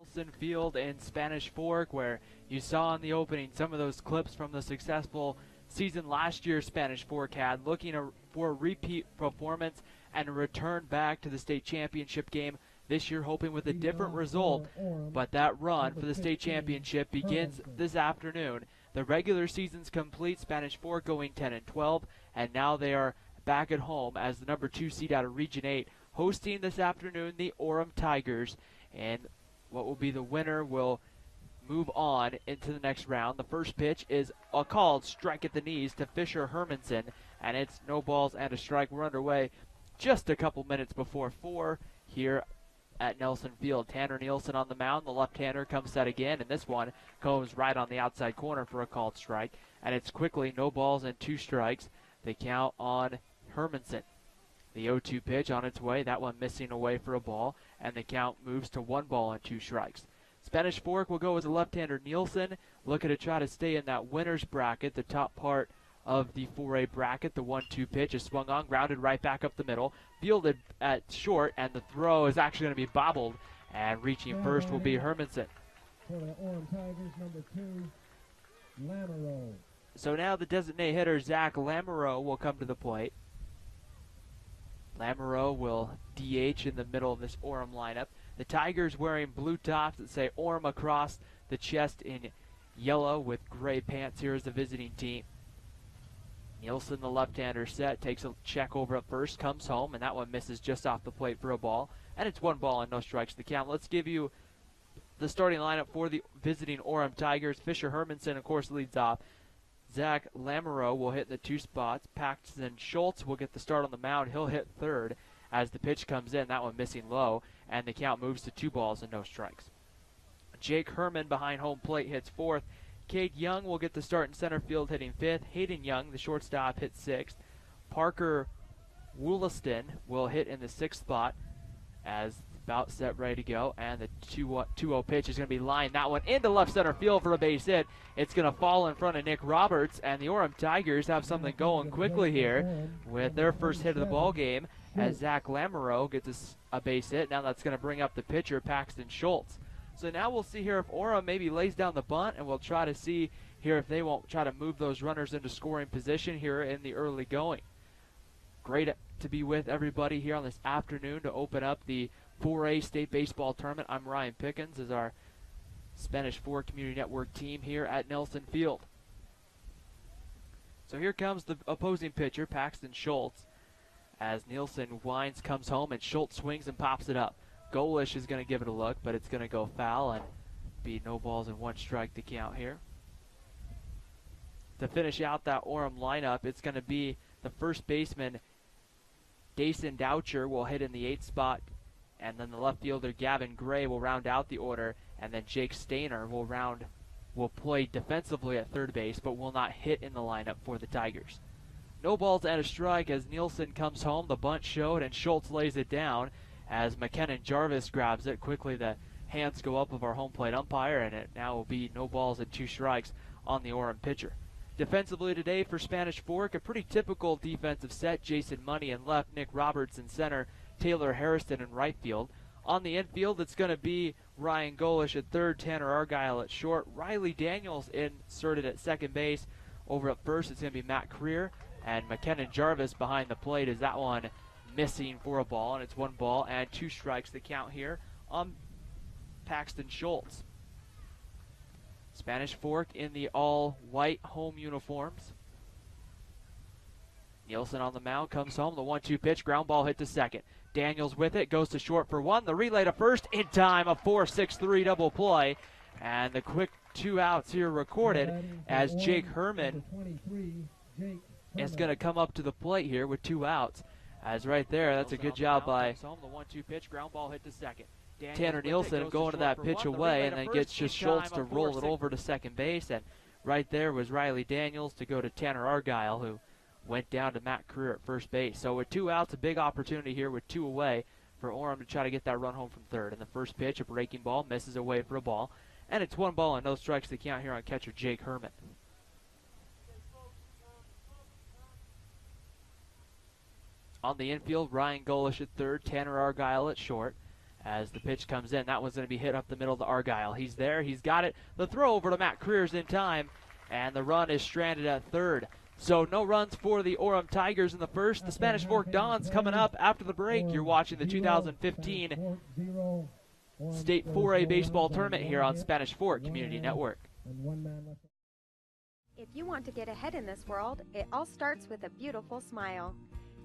Nelson Field in Spanish Fork, where you saw in the opening some of those clips from the successful season last year Spanish Fork had, looking for a repeat performance and a return back to the state championship game this year, hoping with a different result. But that run for the state championship begins this afternoon. The regular season's complete, Spanish Fork going 10-12, and now they are back at home as the number 2 seed out of Region 8, hosting this afternoon the Orem Tigers. And what will be the winner will move on into the next round. The first pitch is a called strike at the knees to Fisher Hermanson, and it's no balls and a strike. We're underway just a couple minutes before 4 here at Nelson Field. Tanner Nielsen on the mound. The left-hander comes set again, and this one goes right on the outside corner for a called strike. And it's quickly no balls and 2 strikes. The count on Hermanson. The 0-2 pitch on its way, that one missing away for a ball, and the count moves to 1 ball and 2 strikes. Spanish Fork will go as a left-hander Nielsen, looking to try to stay in that winner's bracket, the top part of the 4A bracket. The 1-2 pitch is swung on, grounded right back up the middle, fielded at short, and the throw is actually going to be bobbled, and reaching first will be Hermanson. For the Orem Tigers, number 2, Lamoureux. So now the designated hitter, Zach Lamoureux, will come to the plate. Lamoureux will DH in the middle of this Orem lineup. The Tigers wearing blue tops that say Orem across the chest in yellow with gray pants here as the visiting team. Nielsen, the left-hander, set, takes a check over at first, comes home, and that one misses just off the plate for a ball. And it's 1 ball and no strikes to count. Let's give you the starting lineup for the visiting Orem Tigers. Fisher Hermanson, of course, leads off. Zach Lamoureux will hit the 2 spots. Paxton Schultz will get the start on the mound. He'll hit third as the pitch comes in, that one missing low, and the count moves to 2 balls and no strikes. Jake Herman behind home plate hits fourth. Cade Young will get the start in center field hitting 5th. Hayden Young, the shortstop, hits 6th. Parker Wollaston will hit in the 6th spot as about set, ready to go, and the 2-0 pitch is going to be lined that one into left center field for a base hit. It's going to fall in front of Nick Roberts, and the Orem Tigers have something going quickly here with their first hit of the ball game as Zach Lamoureux gets a base hit. Now that's going to bring up the pitcher, Paxton Schultz. So now we'll see here if Orem maybe lays down the bunt, and we'll try to see here if they won't try to move those runners into scoring position here in the early going. Great to be with everybody here on this afternoon to open up the 4A State Baseball Tournament. I'm Ryan Pickens as our Spanish Fork Community Network team here at Nelson Field. So here comes the opposing pitcher, Paxton Schultz, as Nielsen winds, comes home, and Schultz swings and pops it up. Golish is going to give it a look, but it's going to go foul and be no balls and 1 strike to count here. To finish out that Orem lineup, it's going to be the first baseman, Dason Doucher, will hit in the 8th spot, and then the left fielder, Gavin Gray, will round out the order, and then Jake Stainer will play defensively at third base, but will not hit in the lineup for the Tigers. No balls and a strike as Nielsen comes home. The bunt showed, and Schultz lays it down as McKennan Jarvis grabs it. Quickly the hands go up of our home plate umpire, and it now will be no balls and 2 strikes on the Orem pitcher. Defensively today for Spanish Fork, a pretty typical defensive set. Jason Money in left, Nick Roberts in center, Taylor Harrison in right field. On the infield, it's going to be Ryan Golish at third, Tanner Argyle at short, Riley Daniels inserted at second base. Over at first, it's going to be Matt Creer, and McKennan Jarvis behind the plate is that one missing for a ball, and it's 1 ball and 2 strikes to count here on Paxton Schultz. Spanish Fork in the all-white home uniforms. Nielsen on the mound, comes home, the 1-2 pitch, ground ball hit to second. Daniels with it, goes to short for 1. The relay to first in time, a 4-6-3 double play. And the quick 2 outs here recorded as Jake Herman is going to come up to the plate here with 2 outs. As right there, that's a good job by the 1-2 pitch, ground ball hit to second. Tanner Nielsen going to that pitch away, and then gets just Schultz to roll it over to second base. And right there was Riley Daniels to go to Tanner Argyle, who went down to Matt Creer at first base. So with 2 outs, a big opportunity here with 2 away for Orem to try to get that run home from third. And the first pitch, a breaking ball, misses away for a ball. And it's 1 ball and no strikes to count here on catcher Jake Herman. On the infield, Ryan Golish at third, Tanner Argyle at short. as the pitch comes in. That one's going to be hit up the middle to Argyle. He's there. He's got it. The throw over to Matt Creer's in time, and the run is stranded at third. So no runs for the Orem Tigers in the first. The Spanish Fork Dons coming up after the break. You're watching the 2015 State 4A Baseball Tournament here on Spanish Fork Community Network. If you want to get ahead in this world, it all starts with a beautiful smile.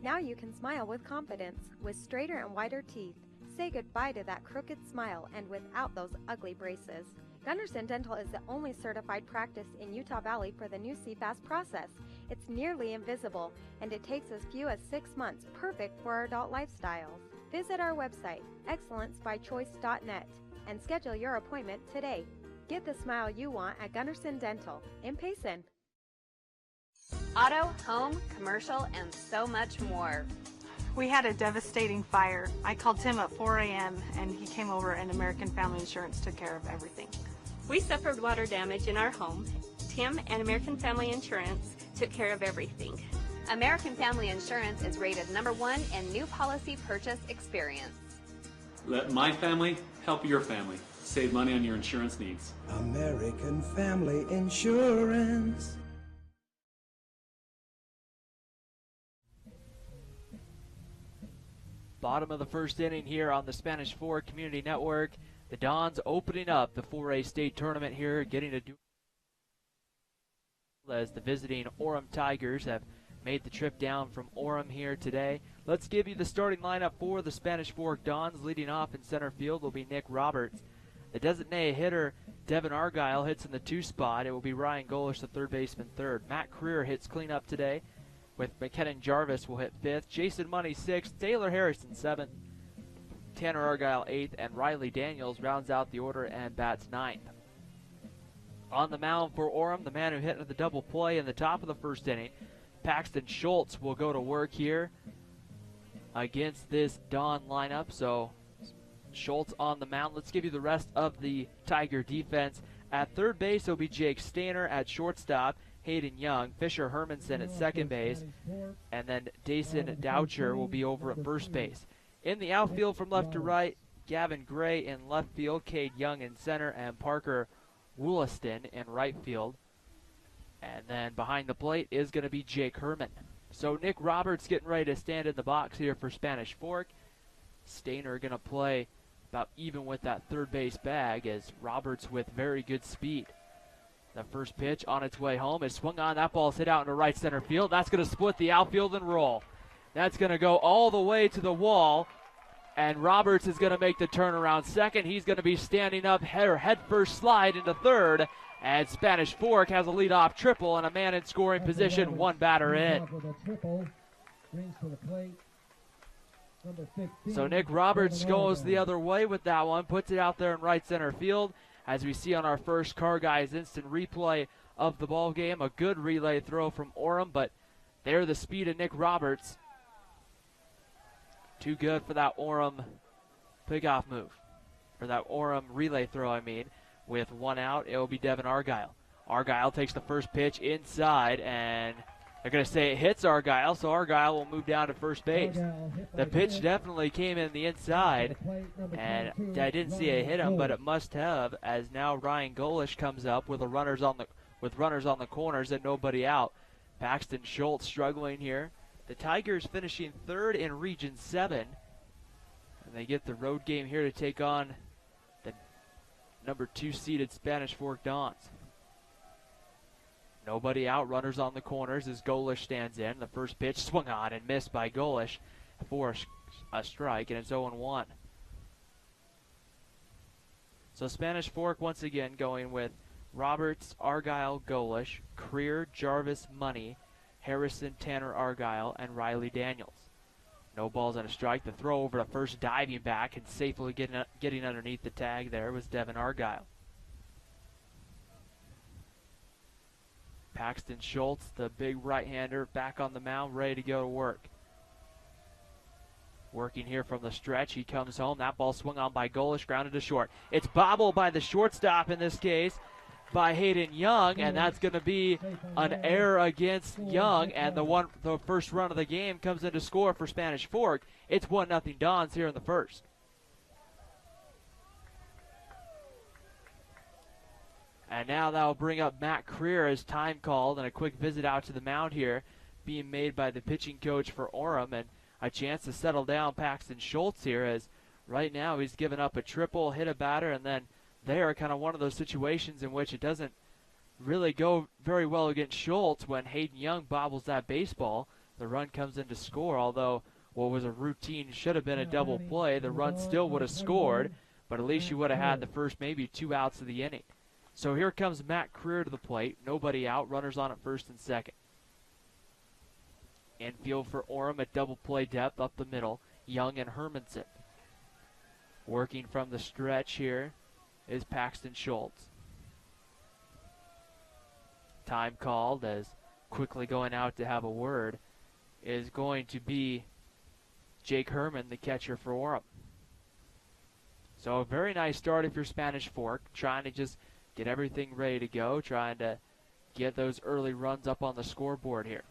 Now you can smile with confidence, with straighter and wider teeth. Say goodbye to that crooked smile and without those ugly braces. Gunderson Dental is the only certified practice in Utah Valley for the new CFAS process. It's nearly invisible, and it takes as few as 6 months, perfect for our adult lifestyles. Visit our website, excellencebychoice.net, and schedule your appointment today. Get the smile you want at Gunderson Dental in Payson. Auto, home, commercial, and so much more. We had a devastating fire. I called Tim at 4 a.m. and he came over and American Family Insurance took care of everything. We suffered water damage in our home. Tim and American Family Insurance took care of everything. American Family Insurance is rated #1 in new policy purchase experience. Let my family help your family. Save money on your insurance needs. American Family Insurance. Bottom of the first inning here on the Spanish Fork Community Network. The Dons opening up the 4A state tournament here, getting to do as the visiting Orem Tigers have made the trip down from Orem here today. Let's give you the starting lineup for the Spanish Fork Dons. Leading off in center field will be Nick Roberts. The designated hitter, Devin Argyle, hits in the 2 spot. It will be Ryan Golish, the third baseman, third. Matt Creer hits cleanup today, with McKinnon Jarvis will hit 5th, Jason Money 6th, Taylor Harrison 7th, Tanner Argyle 8th, and Riley Daniels rounds out the order and bats 9th. On the mound for Orem, the man who hit into the double play in the top of the first inning, Paxton Schultz will go to work here against this Don lineup. So Schultz on the mound. Let's give you the rest of the Tiger defense. At third base, it'll be Jake Stainer. At shortstop, Hayden Young, Fisher Hermanson at second base, and then Dason Doucher will be over at first base. In the outfield from left to right, Gavin Gray in left field, Cade Young in center, and Parker Wollaston in right field. And then behind the plate is going to be Jake Herman. So Nick Roberts getting ready to stand in the box here for Spanish Fork. Stainer going to play about even with that third base bag, as Roberts with very good speed. The first pitch on its way home is swung on. That ball's hit out into right center field. That's going to split the outfield and roll. That's going to go all the way to the wall, and Roberts is going to make the turnaround second. He's going to be standing up, head first slide into third, and Spanish Fork has a leadoff triple and a man in scoring position, one batter in. So Nick Roberts goes the other way with that one, puts it out there in right center field. As we see on our first Car Guys instant replay of the ball game, a good relay throw from Orem, but there the speed of Nick Roberts. Too good for that Orem pick-off move, or that Orem relay throw, I mean. With one out, it will be Devin Argyle. Argyle takes the first pitch inside, and they're going to say it hits Argyle, so Argyle will move down to first base. The pitch definitely came in the inside, and I didn't see it hit him, but it must have, as now Ryan Golish comes up with runners on the corners and nobody out. Paxton Schultz struggling here. The Tigers finishing third in Region 7, and they get the road game here to take on the number 2 seeded Spanish Fork Dons. Nobody out, runners on the corners as Golish stands in. The first pitch swung on and missed by Golish for a strike, and it's 0-1. So Spanish Fork once again going with Roberts, Argyle, Golish, Creer, Jarvis, Money, Harrison, Tanner Argyle, and Riley Daniels. No balls on a strike. The throw over to first, diving back and safely getting underneath the tag there was Devin Argyle. Paxton Schultz, the big right-hander, back on the mound, ready to go to work. Working here from the stretch, he comes home. That ball swung on by Golish, grounded to short. It's bobbled by the shortstop in this case, by Hayden Young, and that's going to be an error against Young, and the first run of the game comes in to score for Spanish Fork. It's 1-0 Dons here in the first. And now that will bring up Matt Creer as time called, and a quick visit out to the mound here being made by the pitching coach for Orem, and a chance to settle down Paxton Schultz here, as right now he's given up a triple, hit a batter, and then there kind of one of those situations in which it doesn't really go very well against Schultz. When Hayden Young bobbles that baseball, the run comes in to score, although what was a routine should have been a double play, the run still would have scored, but at least you would have had the first maybe 2 outs of the inning. So here comes Matt Creer to the plate. Nobody out. Runners on at first and second. Infield for Orem at double play depth up the middle. Young and Hermanson. Working from the stretch here is Paxton Schultz. Time called, as quickly going out to have a word is going to be Jake Herman, the catcher for Orem. So a very nice start if you're Spanish Fork, trying to just get everything ready to go, trying to get those early runs up on the scoreboard here.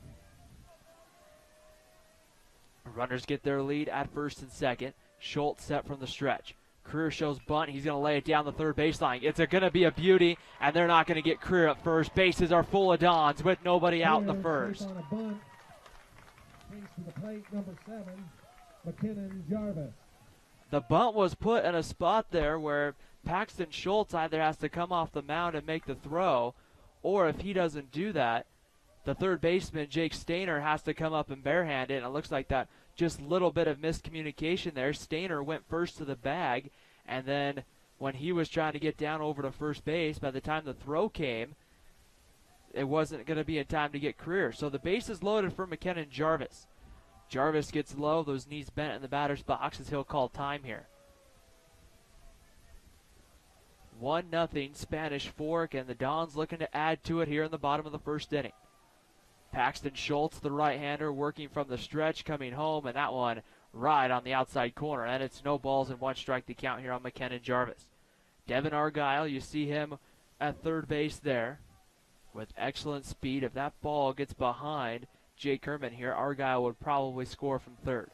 Runners get their lead at first and second. Schultz set from the stretch. Creer shows bunt. He's going to lay it down the third baseline. It's going to be a beauty, and they're not going to get Creer at first. Bases are full of Dons with nobody out in the first. On a bunt. Brings to the plate, number 7, McKinnon Jarvis. The bunt was put in a spot there where Paxton Schultz either has to come off the mound and make the throw, or if he doesn't do that, the third baseman, Jake Stainer, has to come up and barehand it. And it looks like that just little bit of miscommunication there. Stainer went first to the bag, and then when he was trying to get down over to first base, by the time the throw came, it wasn't going to be in time to get Creer. So the base is loaded for McKinnon Jarvis. Jarvis gets low, those knees bent in the batter's box as he'll call time here. 1-0 Spanish Fork, and the Dons looking to add to it here in the bottom of the first inning. Paxton Schultz, the right-hander, working from the stretch, coming home, and that one right on the outside corner. And it's no balls and 1 strike to count here on McKinnon Jarvis. Devin Argyle, you see him at third base there with excellent speed. If that ball gets behind Jake Herman here, Argyle would probably score from third.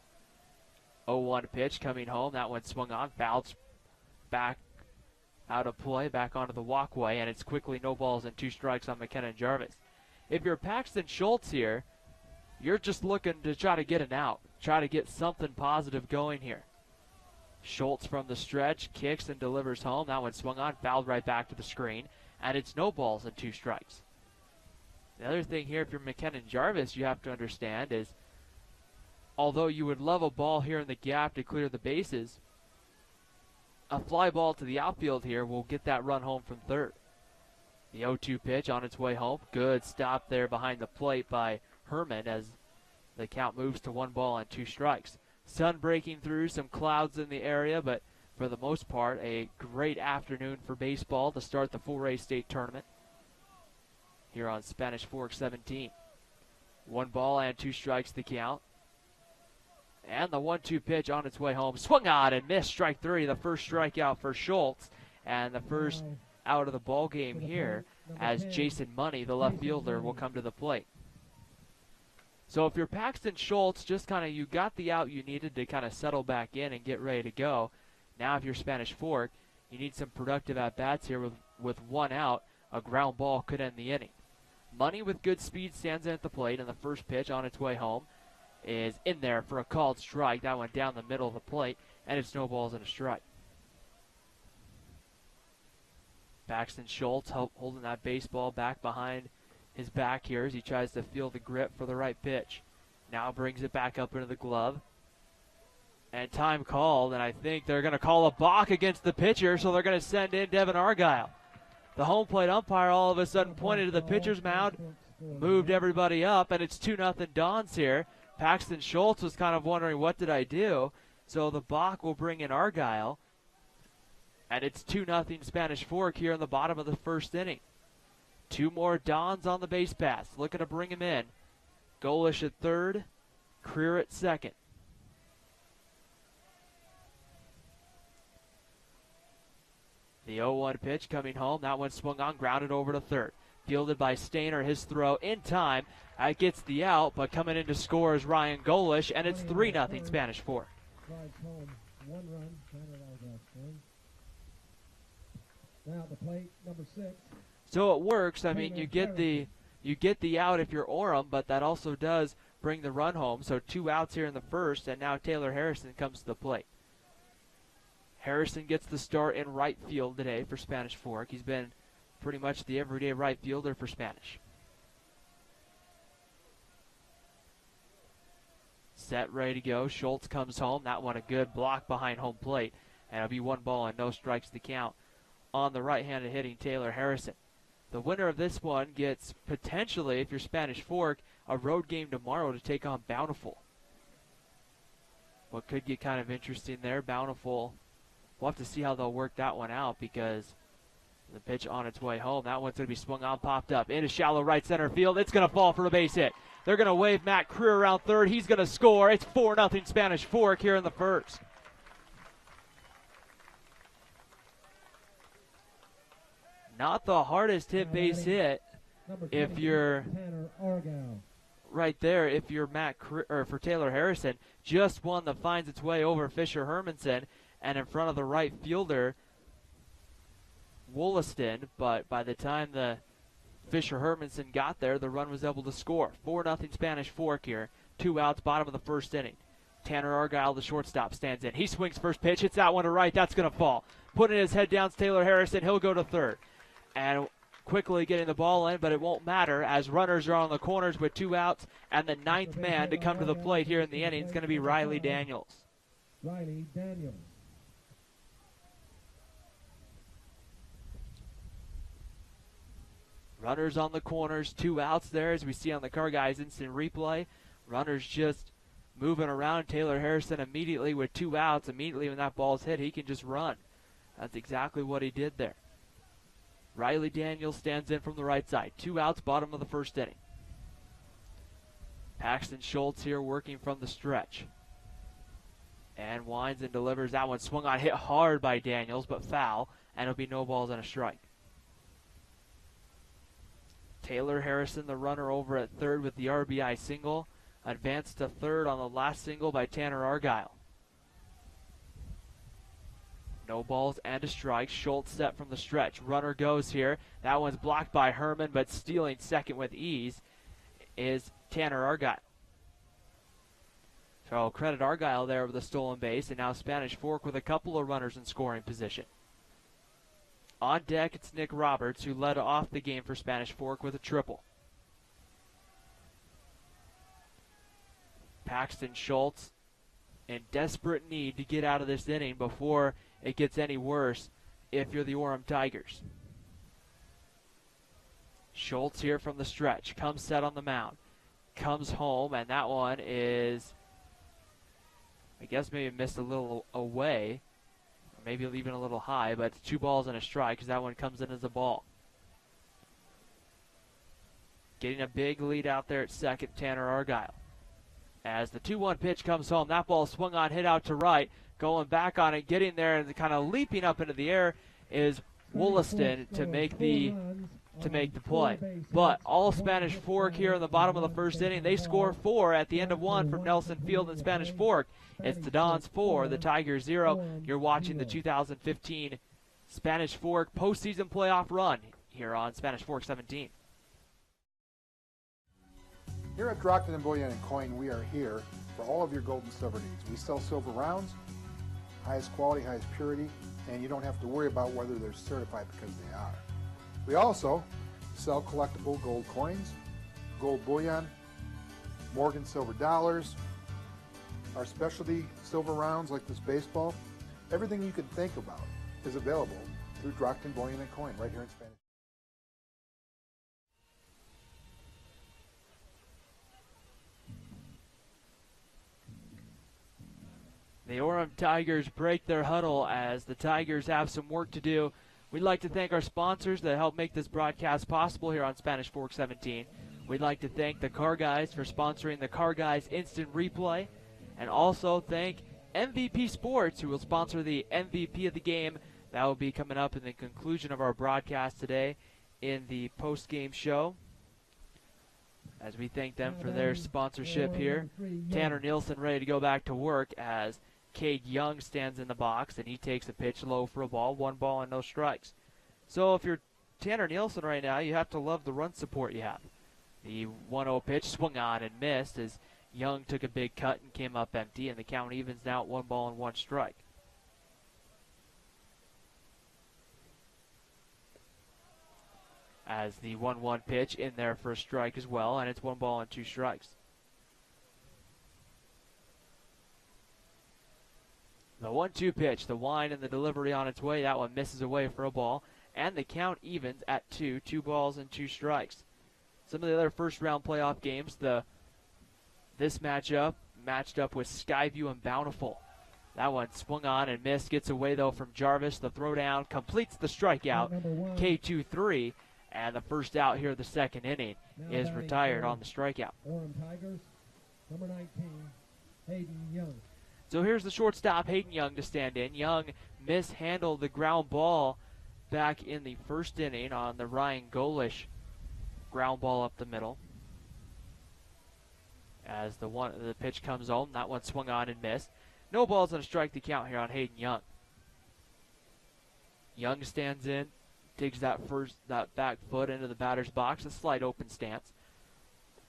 0-1 pitch coming home. That one swung on, fouled back out of play, back onto the walkway, and it's quickly no balls and 2 strikes on McKinnon Jarvis. If you're Paxton Schultz here, you're just looking to try to get an out, try to get something positive going here. Schultz from the stretch, kicks and delivers home. That one swung on, fouled right back to the screen, and it's no balls and 2 strikes. The other thing here, if you're McKinnon Jarvis, you have to understand is, although you would love a ball here in the gap to clear the bases, a fly ball to the outfield here will get that run home from third. The 0-2 pitch on its way home. Good stop there behind the plate by Herman as the count moves to 1 ball and 2 strikes. Sun breaking through, some clouds in the area, but for the most part, a great afternoon for baseball to start the Full Race State Tournament here on Spanish Fork 17. 1 ball and 2 strikes to count. And the 1-2 pitch on its way home. Swung on and missed, strike 3, the first strikeout for Schultz. And the first out of the ball game here as Jason Money, the left fielder, will come to the plate. So if you're Paxton Schultz, just kind of you got the out you needed to kind of settle back in and get ready to go. Now if you're Spanish Fork, you need some productive at-bats here with 1 out. A ground ball could end the inning. Money with good speed stands in at the plate, and the first pitch on its way home is in there for a called strike. That went down the middle of the plate, and it's no balls and a strike. Paxton Schultz holding that baseball back behind his back here as he tries to feel the grip for the right pitch. Now brings it back up into the glove. And time called, and I think they're going to call a balk against the pitcher, so they're going to send in Devin Argyle. The home plate umpire all of a sudden pointed to the pitcher's mound, moved everybody up, and it's 2-0 Dons here. Paxton Schultz was kind of wondering, what did I do? So the balk will bring in Argyle. And it's 2-0 Spanish Fork here in the bottom of the first inning. 2 more Dons on the base pass, looking to bring him in. Golish at third, Creer at second. The 0-1 pitch coming home. That one swung on, grounded over to third. Fielded by Stainer, his throw in time. That gets the out, but coming in to score is Ryan Golish, and it's 3-0 Spanish Fork. Drives home 1 run. Now at the plate, number 6. So it works. I mean, you get the out if you're Orem, but that also does bring the run home. So 2 outs here in the first, and now Taylor Harrison comes to the plate. Harrison gets the start in right field today for Spanish Fork. He's been pretty much the everyday right fielder for Spanish. Set, ready to go. Schultz comes home. That one a good block behind home plate. And it'll be 1 ball and no strikes to count on the right-handed hitting Taylor Harrison. The winner of this one gets potentially, if you're Spanish Fork, a road game tomorrow to take on Bountiful. What could get kind of interesting there, Bountiful. We'll have to see how they'll work that one out because the pitch on its way home. That one's going to be swung on, popped up into shallow right center field. It's going to fall for a base hit. They're going to wave Matt Creer around third. He's going to score. It's 4-0 Spanish Fork here in the first. Not the hardest hit base hit if you're right there. If you're Matt Creer, or for Taylor Harrison, just one that finds its way over Fisher Hermanson and in front of the right fielder Wollaston, but by the time the Fisher Hermanson got there, the run was able to score. 4-0 Spanish Fork here. 2 outs, bottom of the first inning. Tanner Argyle, the shortstop, stands in. He swings first pitch, hits that one to right. That's going to fall. Putting his head down, Taylor Harrison. He'll go to third. And quickly getting the ball in, but it won't matter as runners are on the corners with 2 outs, and the 9th man to come to the plate here in the inning is going to be Riley Daniels. Riley Daniels. Runners on the corners, 2 outs there as we see on the Car Guys instant replay. Runners just moving around. Taylor Harrison immediately with 2 outs. Immediately when that ball's hit, he can just run. That's exactly what he did there. Riley Daniels stands in from the right side. 2 outs, bottom of the first inning. Paxton Schultz here working from the stretch. And winds and delivers. That one swung on, hit hard by Daniels, but foul. And it'll be no balls and a strike. Taylor Harrison, the runner over at third with the RBI single. Advanced to third on the last single by Tanner Argyle. No balls and a strike. Schultz set from the stretch. Runner goes here. That one's blocked by Herman, but stealing second with ease is Tanner Argyle. So credit Argyle there with a stolen base, and now Spanish Fork with a couple of runners in scoring position. On deck, it's Nick Roberts, who led off the game for Spanish Fork with a triple. Paxton Schultz in desperate need to get out of this inning before it gets any worse if you're the Orem Tigers. Schultz here from the stretch, comes set on the mound, comes home, and that one is, I guess maybe missed a little away. Maybe even a little high, but it's 2 balls and a strike because that one comes in as a ball. Getting a big lead out there at second, Tanner Argyle. As the 2-1 pitch comes home, that ball swung on, hit out to right. Going back on it, getting there, and kind of leaping up into the air is Wollaston to make the play. But all Spanish Fork here in the bottom of the first inning. They score 4 at the end of 1 from Nelson Field and Spanish Fork. It's the Dons 4, the Tigers 0. You're watching the 2015 Spanish Fork postseason playoff run here on Spanish Fork 17. Here at Drockton & Bullion & Coin, we are here for all of your gold and silver needs. We sell silver rounds, highest quality, highest purity, and you don't have to worry about whether they're certified because they are. We also sell collectible gold coins, gold bullion, Morgan silver dollars, our specialty silver rounds like this baseball. Everything you can think about is available through Drockton Bullion & Coin right here in Spanish. The Orem Tigers break their huddle as the Tigers have some work to do. We'd like to thank our sponsors that help make this broadcast possible here on Spanish Fork 17. We'd like to thank the Car Guys for sponsoring the Car Guys Instant Replay, and also thank MVP Sports, who will sponsor the MVP of the game. That will be coming up in the conclusion of our broadcast today in the post-game show, as we thank them for their sponsorship here. Tanner Nielsen ready to go back to work as Cade Young stands in the box, and he takes a pitch low for a ball, 1 ball and no strikes. So if you're Tanner Nielsen right now, you have to love the run support you have. The 1-0 pitch swung on and missed as Young took a big cut and came up empty, and the count evens now at 1 ball and 1 strike. As the 1-1 pitch in there for a strike as well, and it's 1 ball and 2 strikes. The 1-2 pitch, the wind and the delivery on its way, that one misses away for a ball, and the count evens at 2 balls and 2 strikes. Some of the other first-round playoff games, this matchup matched up with Skyview and Bountiful. That one swung on and missed, gets away though from Jarvis. The throwdown completes the strikeout, K2-3, and the first out here of the second inning is retired on the strikeout. Orem Tigers, number 19, Hayden Young. So here's the shortstop, Hayden Young, to stand in. Young mishandled the ground ball back in the first inning on the Ryan Golish ground ball up the middle. As the pitch comes home, that one swung on and missed. No balls and a strike to count here on Hayden Young. Young stands in, digs that back foot into the batter's box, a slight open stance.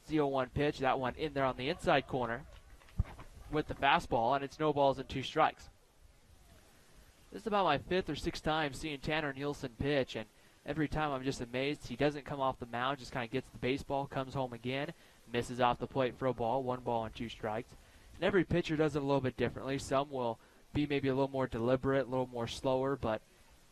0-1 pitch, that one in there on the inside corner with the fastball, and it's no balls and 2 strikes. This is about my 5th or 6th time seeing Tanner Nielsen pitch, and every time I'm just amazed. He doesn't come off the mound, just kind of gets the baseball, comes home again, misses off the plate for a ball, 1 ball and 2 strikes. And every pitcher does it a little bit differently. Some will be maybe a little more deliberate, a little more slower, but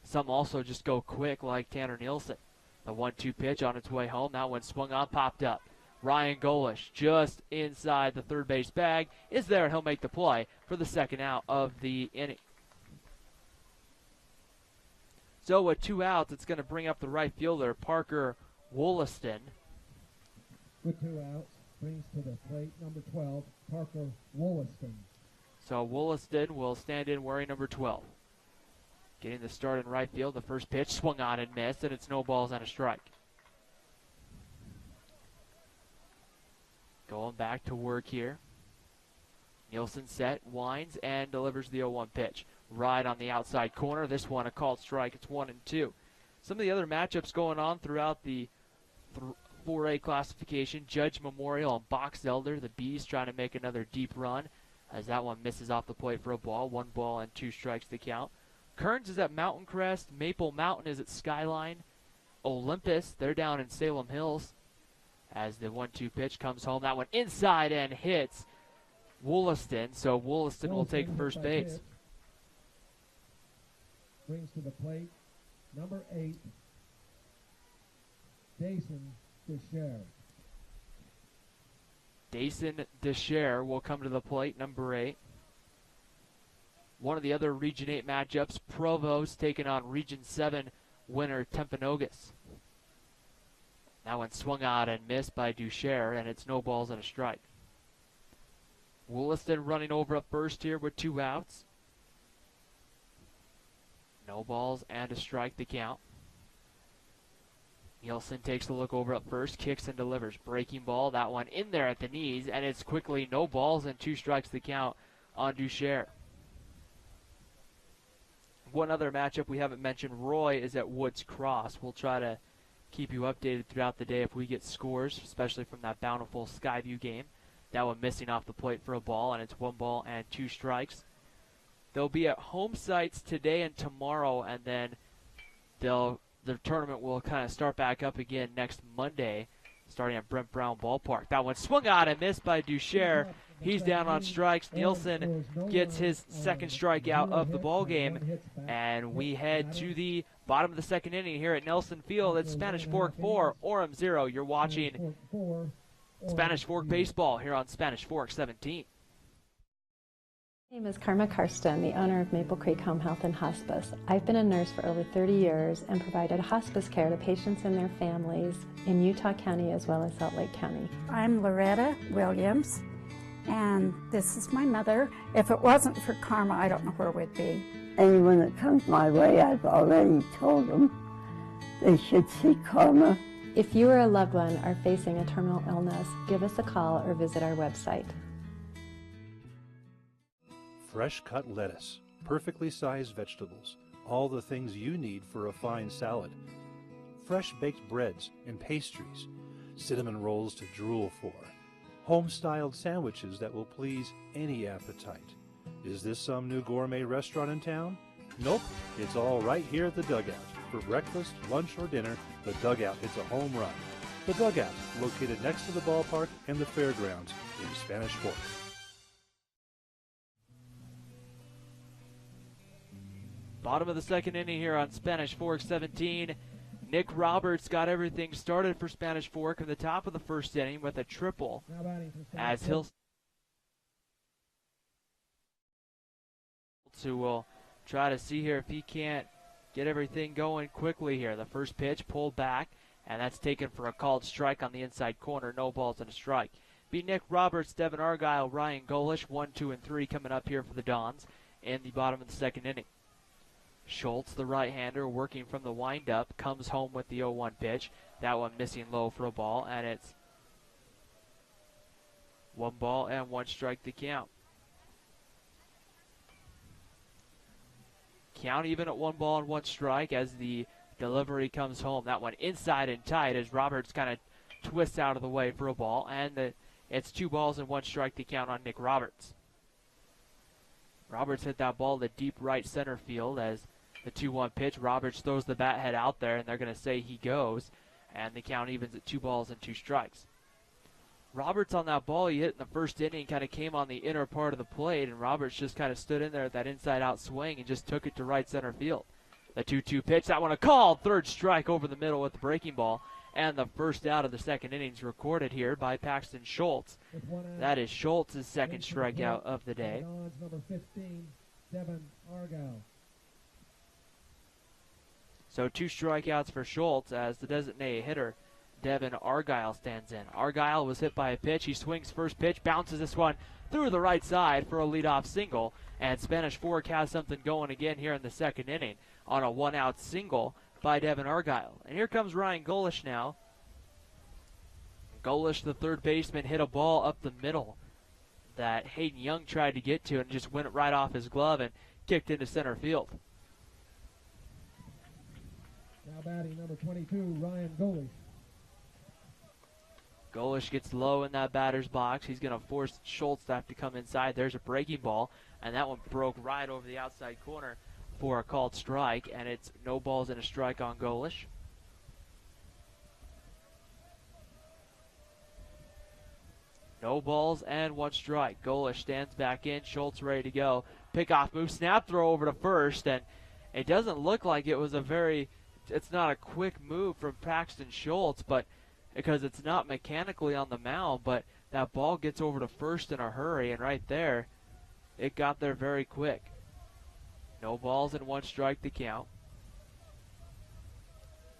some also just go quick like Tanner Nielsen. The 1-2 pitch on its way home, that one swung on, popped up. Ryan Golish just inside the third base bag is there, and he'll make the play for the second out of the inning. So with 2 outs, it's going to bring up the right fielder, Parker Wollaston. With 2 outs, brings to the plate number 12, Parker Wollaston. So Wollaston will stand in wearing number 12. Getting the start in right field, the first pitch swung on and missed, and it's no balls and a strike. Going back to work here. Nielsen set, winds, and delivers the 0-1 pitch. Right on the outside corner. This one a called strike. It's 1-2. Some of the other matchups going on throughout the 4A classification. Judge Memorial and Box Elder. The Bees trying to make another deep run as that one misses off the plate for a ball. 1 ball and 2 strikes to count. Kearns is at Mountain Crest. Maple Mountain is at Skyline. Olympus, they're down in Salem Hills. As the 1-2 pitch comes home, that one inside and hits Wollaston. So Wollaston will take first base. Brings to the plate number 8, Dason Desher. Dason Desher will come to the plate, number 8. One of the other Region 8 matchups, Provost taking on Region 7 winner Timpanogos. That one swung out and missed by Desher, and it's no balls and a strike. Wollaston running over up first here with 2 outs. No balls and a strike to count. Nielsen takes a look over up first, kicks and delivers. Breaking ball, that one in there at the knees, and it's quickly no balls and 2 strikes to count on Desher. One other matchup we haven't mentioned, Roy is at Woods Cross. We'll try to keep you updated throughout the day if we get scores, especially from that Bountiful Skyview game. That one missing off the plate for a ball, and it's 1 ball and 2 strikes. They'll be at home sites today and tomorrow, and then the tournament will kind of start back up again next Monday, starting at Brent Brown Ballpark. That one swung out and missed by Desher. He's down on strikes. Nielsen gets his second strikeout of the ball game, and we head to the bottom of the second inning here at Nelson Field. It's Spanish Fork 4, Orem 0. You're watching Spanish Fork baseball here on Spanish Fork 17. My name is Karma Karsten, the owner of Maple Creek Home Health and Hospice. I've been a nurse for over 30 years and provided hospice care to patients and their families in Utah County as well as Salt Lake County. I'm Loretta Williams, and this is my mother. If it wasn't for Karma, I don't know where we'd be. Anyone that comes my way, I've already told them they should see Karma. If you or a loved one are facing a terminal illness, give us a call or visit our website. Fresh cut lettuce, perfectly sized vegetables, all the things you need for a fine salad. fresh baked breads and pastries, cinnamon rolls to drool for, home-styled sandwiches that will please any appetite. Is this some new gourmet restaurant in town? Nope, it's all right here at the Dugout. For breakfast, lunch, or dinner, the Dugout hits a home run. The Dugout, located next to the ballpark and the fairgrounds in Spanish Fork. Bottom of the second inning here on Spanish Fork 17. Nick Roberts got everything started for Spanish Fork in the top of the first inning with a triple, as Hill who will try to see here if he can't get everything going quickly here. The first pitch pulled back, and that's taken for a called strike on the inside corner. No balls and a strike. Be Nick Roberts, Devin Argyle, Ryan Golish, 1, 2, and 3 coming up here for the Dons in the bottom of the second inning. Schultz, the right-hander, working from the windup, comes home with the 0-1 pitch. That one missing low for a ball, and it's 1 ball and 1 strike to count. Count even at 1 ball and 1 strike as the delivery comes home. That one inside and tight as Roberts kind of twists out of the way for a ball, and it's 2 balls and 1 strike to count on Nick Roberts. Roberts hit that ball to deep right center field as the 2-1 pitch. Roberts throws the bat head out there, and they're going to say he goes, and the count evens at 2 balls and 2 strikes. Roberts on that ball he hit in the first inning kind of came on the inner part of the plate, and Roberts just kind of stood in there at that inside-out swing and just took it to right center field. The 2-2 pitch, that one a called third strike over the middle with the breaking ball, and the first out of the second innings recorded here by Paxton Schultz. That is Schultz's second strikeout of the day. Number 15, Devin Argyle. So 2 strikeouts for Schultz as the designated hitter, Devin Argyle, stands in. Argyle was hit by a pitch. He swings first pitch, bounces this one through the right side for a leadoff single, and Spanish Fork has something going again here in the second inning on a 1-out single by Devin Argyle. And here comes Ryan Golish now. Golish, the third baseman, hit a ball up the middle that Hayden Young tried to get to and just went right off his glove and kicked into center field. Now batting number 22, Ryan Golish. Golish gets low in that batter's box. He's going to force Schultz to have to come inside. There's a breaking ball, and that one broke right over the outside corner for a called strike, and it's no balls and a strike on Golish. No balls and 1 strike. Golish stands back in. Schultz ready to go. Pickoff move, snap throw over to first, and it doesn't look like it was it's not a quick move from Paxton Schultz, but because it's not mechanically on the mound, but that ball gets over to first in a hurry, and right there, it got there very quick. No balls and 1 strike to count.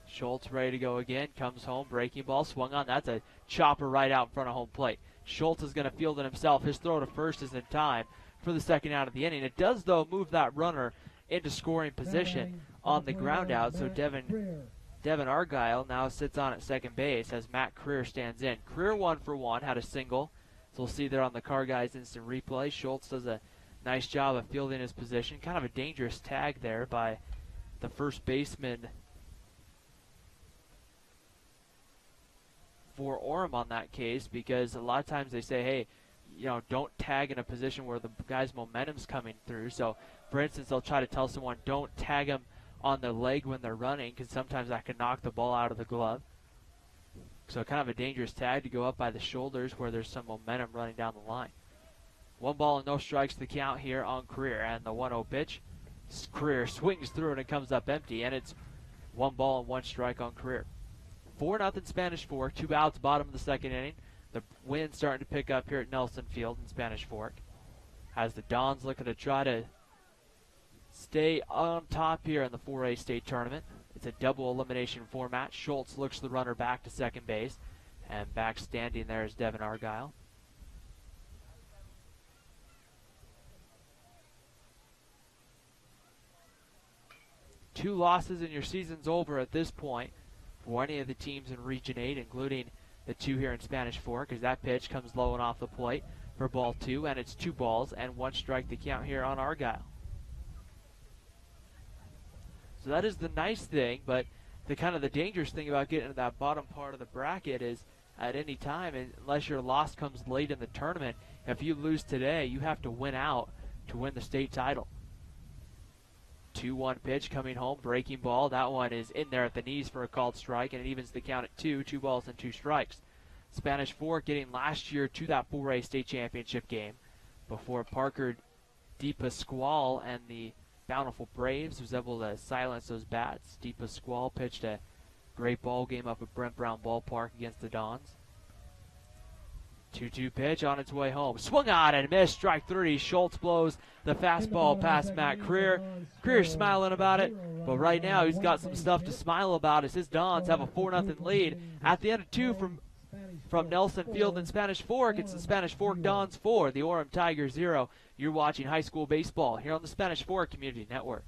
Schultz ready to go again, comes home, breaking ball, swung on. That's a chopper right out in front of home plate. Schultz is going to field it himself. His throw to first is in time for the second out of the inning. It does, though, move that runner into scoring position on the ground out, so Devin Argyle now sits on at second base as Matt Creer stands in. Creer 1 for 1, had a single. So we'll see there on the Car Guys instant replay. Schultz does a nice job of fielding his position. Kind of a dangerous tag there by the first baseman for Orem on that case, because a lot of times they say, hey, don't tag in a position where the guy's momentum's coming through. So, for instance, they'll try to tell someone, don't tag him on the leg when they're running, because sometimes that can knock the ball out of the glove. So kind of a dangerous tag to go up by the shoulders where there's some momentum running down the line. 1 ball and no strikes to count here on Creer, and the 1-0 pitch. Creer swings through and it comes up empty, and it's 1 ball and 1 strike on Creer. 4-0 Spanish Fork, 2 outs, bottom of the second inning. The wind's starting to pick up here at Nelson Field in Spanish Fork as the Dons looking to try to stay on top here in the 4A state tournament. It's a double elimination format. Schultz looks the runner back to second base, and back standing there is Devin Argyle. Two losses and your season's over at this point for any of the teams in Region 8, including the 2 here in Spanish Fork, as that pitch comes low and off the plate for ball 2, and it's 2 balls and 1 strike to count here on Argyle. So that is the nice thing, but the kind of the dangerous thing about getting to that bottom part of the bracket is at any time, unless your loss comes late in the tournament, if you lose today, you have to win out to win the state title. 2-1 pitch coming home, breaking ball. That one is in there at the knees for a called strike, and it evens the count at 2 balls and 2 strikes. Spanish Fork getting last year to that 4A state championship game before Parker DePasquale and the Bountiful Braves was able to silence those bats. DePasquale pitched a great ball game up at Brent Brown Ballpark against the Dons. 2-2 pitch on its way home. Swung on and missed. Strike 3. Schultz blows the fastball past Matt Creer. Creer's smiling about it, but right now he's got some stuff to smile about as his Dons have a 4-0 lead. At the end of 2 from Nelson Field and Spanish Fork, it's the Spanish Fork Dons 4, the Orem Tigers 0. You're watching high school baseball here on the Spanish Fork Community Network.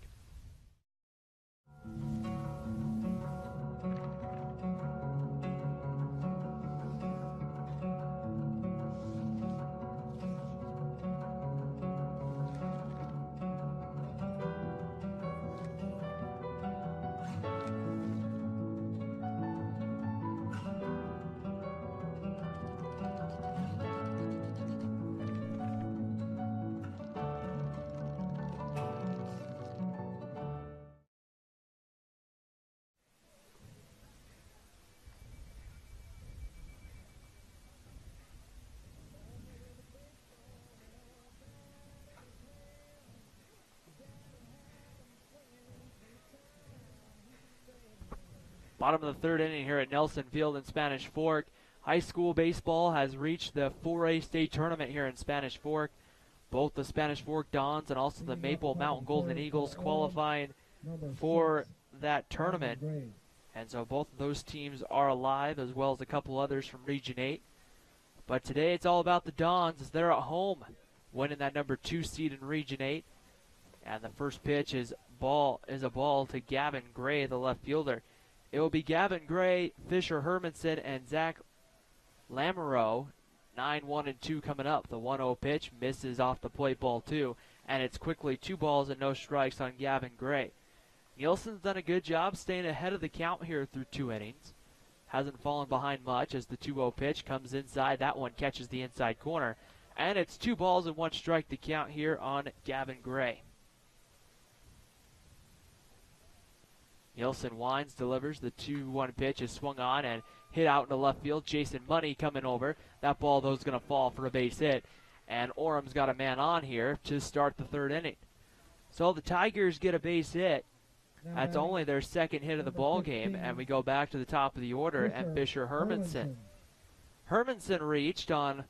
Bottom of the third inning here at Nelson Field in Spanish Fork. High school baseball has reached the 4A state tournament here in Spanish Fork. Both the Spanish Fork Dons and also the Maple Mountain Golden Eagles qualifying for that tournament. And so both of those teams are alive, as well as a couple others from Region 8. But today it's all about the Dons as they're at home, winning that number 2 seed in Region 8. And the first pitch is a ball to Gavin Gray, the left fielder. It will be Gavin Gray, Fisher Hermanson, and Zach Lamoureux. 9-1-2 coming up. The 1-0 pitch misses off the plate ball 2, and it's quickly 2 balls and no strikes on Gavin Gray. Nielsen's done a good job staying ahead of the count here through 2 innings. Hasn't fallen behind much as the 2-0 pitch comes inside. That one catches the inside corner, and it's 2 balls and 1 strike to count here on Gavin Gray. Nielsen winds, delivers. The 2-1 pitch is swung on and hit out into left field. Jason Money coming over. That ball, though, is going to fall for a base hit. And Orem's got a man on here to start the 3rd inning. So the Tigers get a base hit. That's only their 2nd hit of the ball game. And we go back to the top of the order and Fisher Hermanson. Hermanson reached on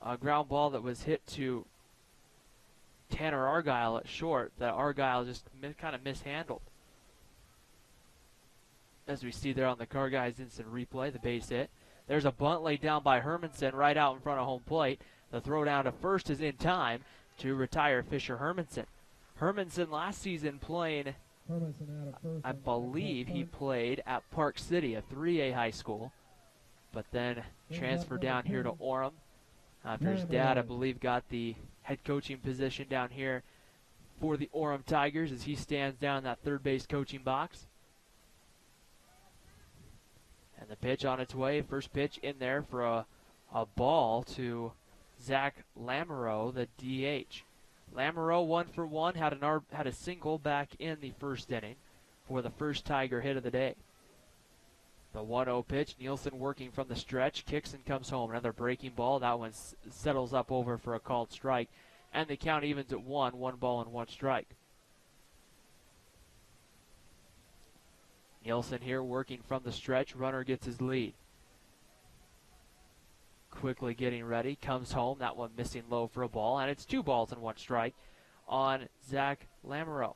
a ground ball that was hit to Tanner Argyle at short. That Argyle just kind of mishandled. As we see there on the Car Guys instant replay, the base hit. There's a bunt laid down by Hermanson right out in front of home plate. The throw down to first is in time to retire Fisher Hermanson. Hermanson last season playing, I believe he played at Park City, a 3A high school, but then transferred down here to Orem after his dad, I believe, got the head coaching position down here for the Orem Tigers as he stands down in that 3rd base coaching box. And the pitch on its way. First pitch in there for a ball to Zach Lamoureux, the DH. Lamoureux 1 for 1, had a single back in the 1st inning for the first Tiger hit of the day. The 1-0 pitch. Nielsen working from the stretch, kicks and comes home. Another breaking ball. That one settles up over for a called strike. And the count evens at 1 ball and 1 strike. Nielsen here working from the stretch. Runner gets his lead. Quickly getting ready. Comes home. That one missing low for a ball. And it's 2 balls and 1 strike on Zach Lamoureux.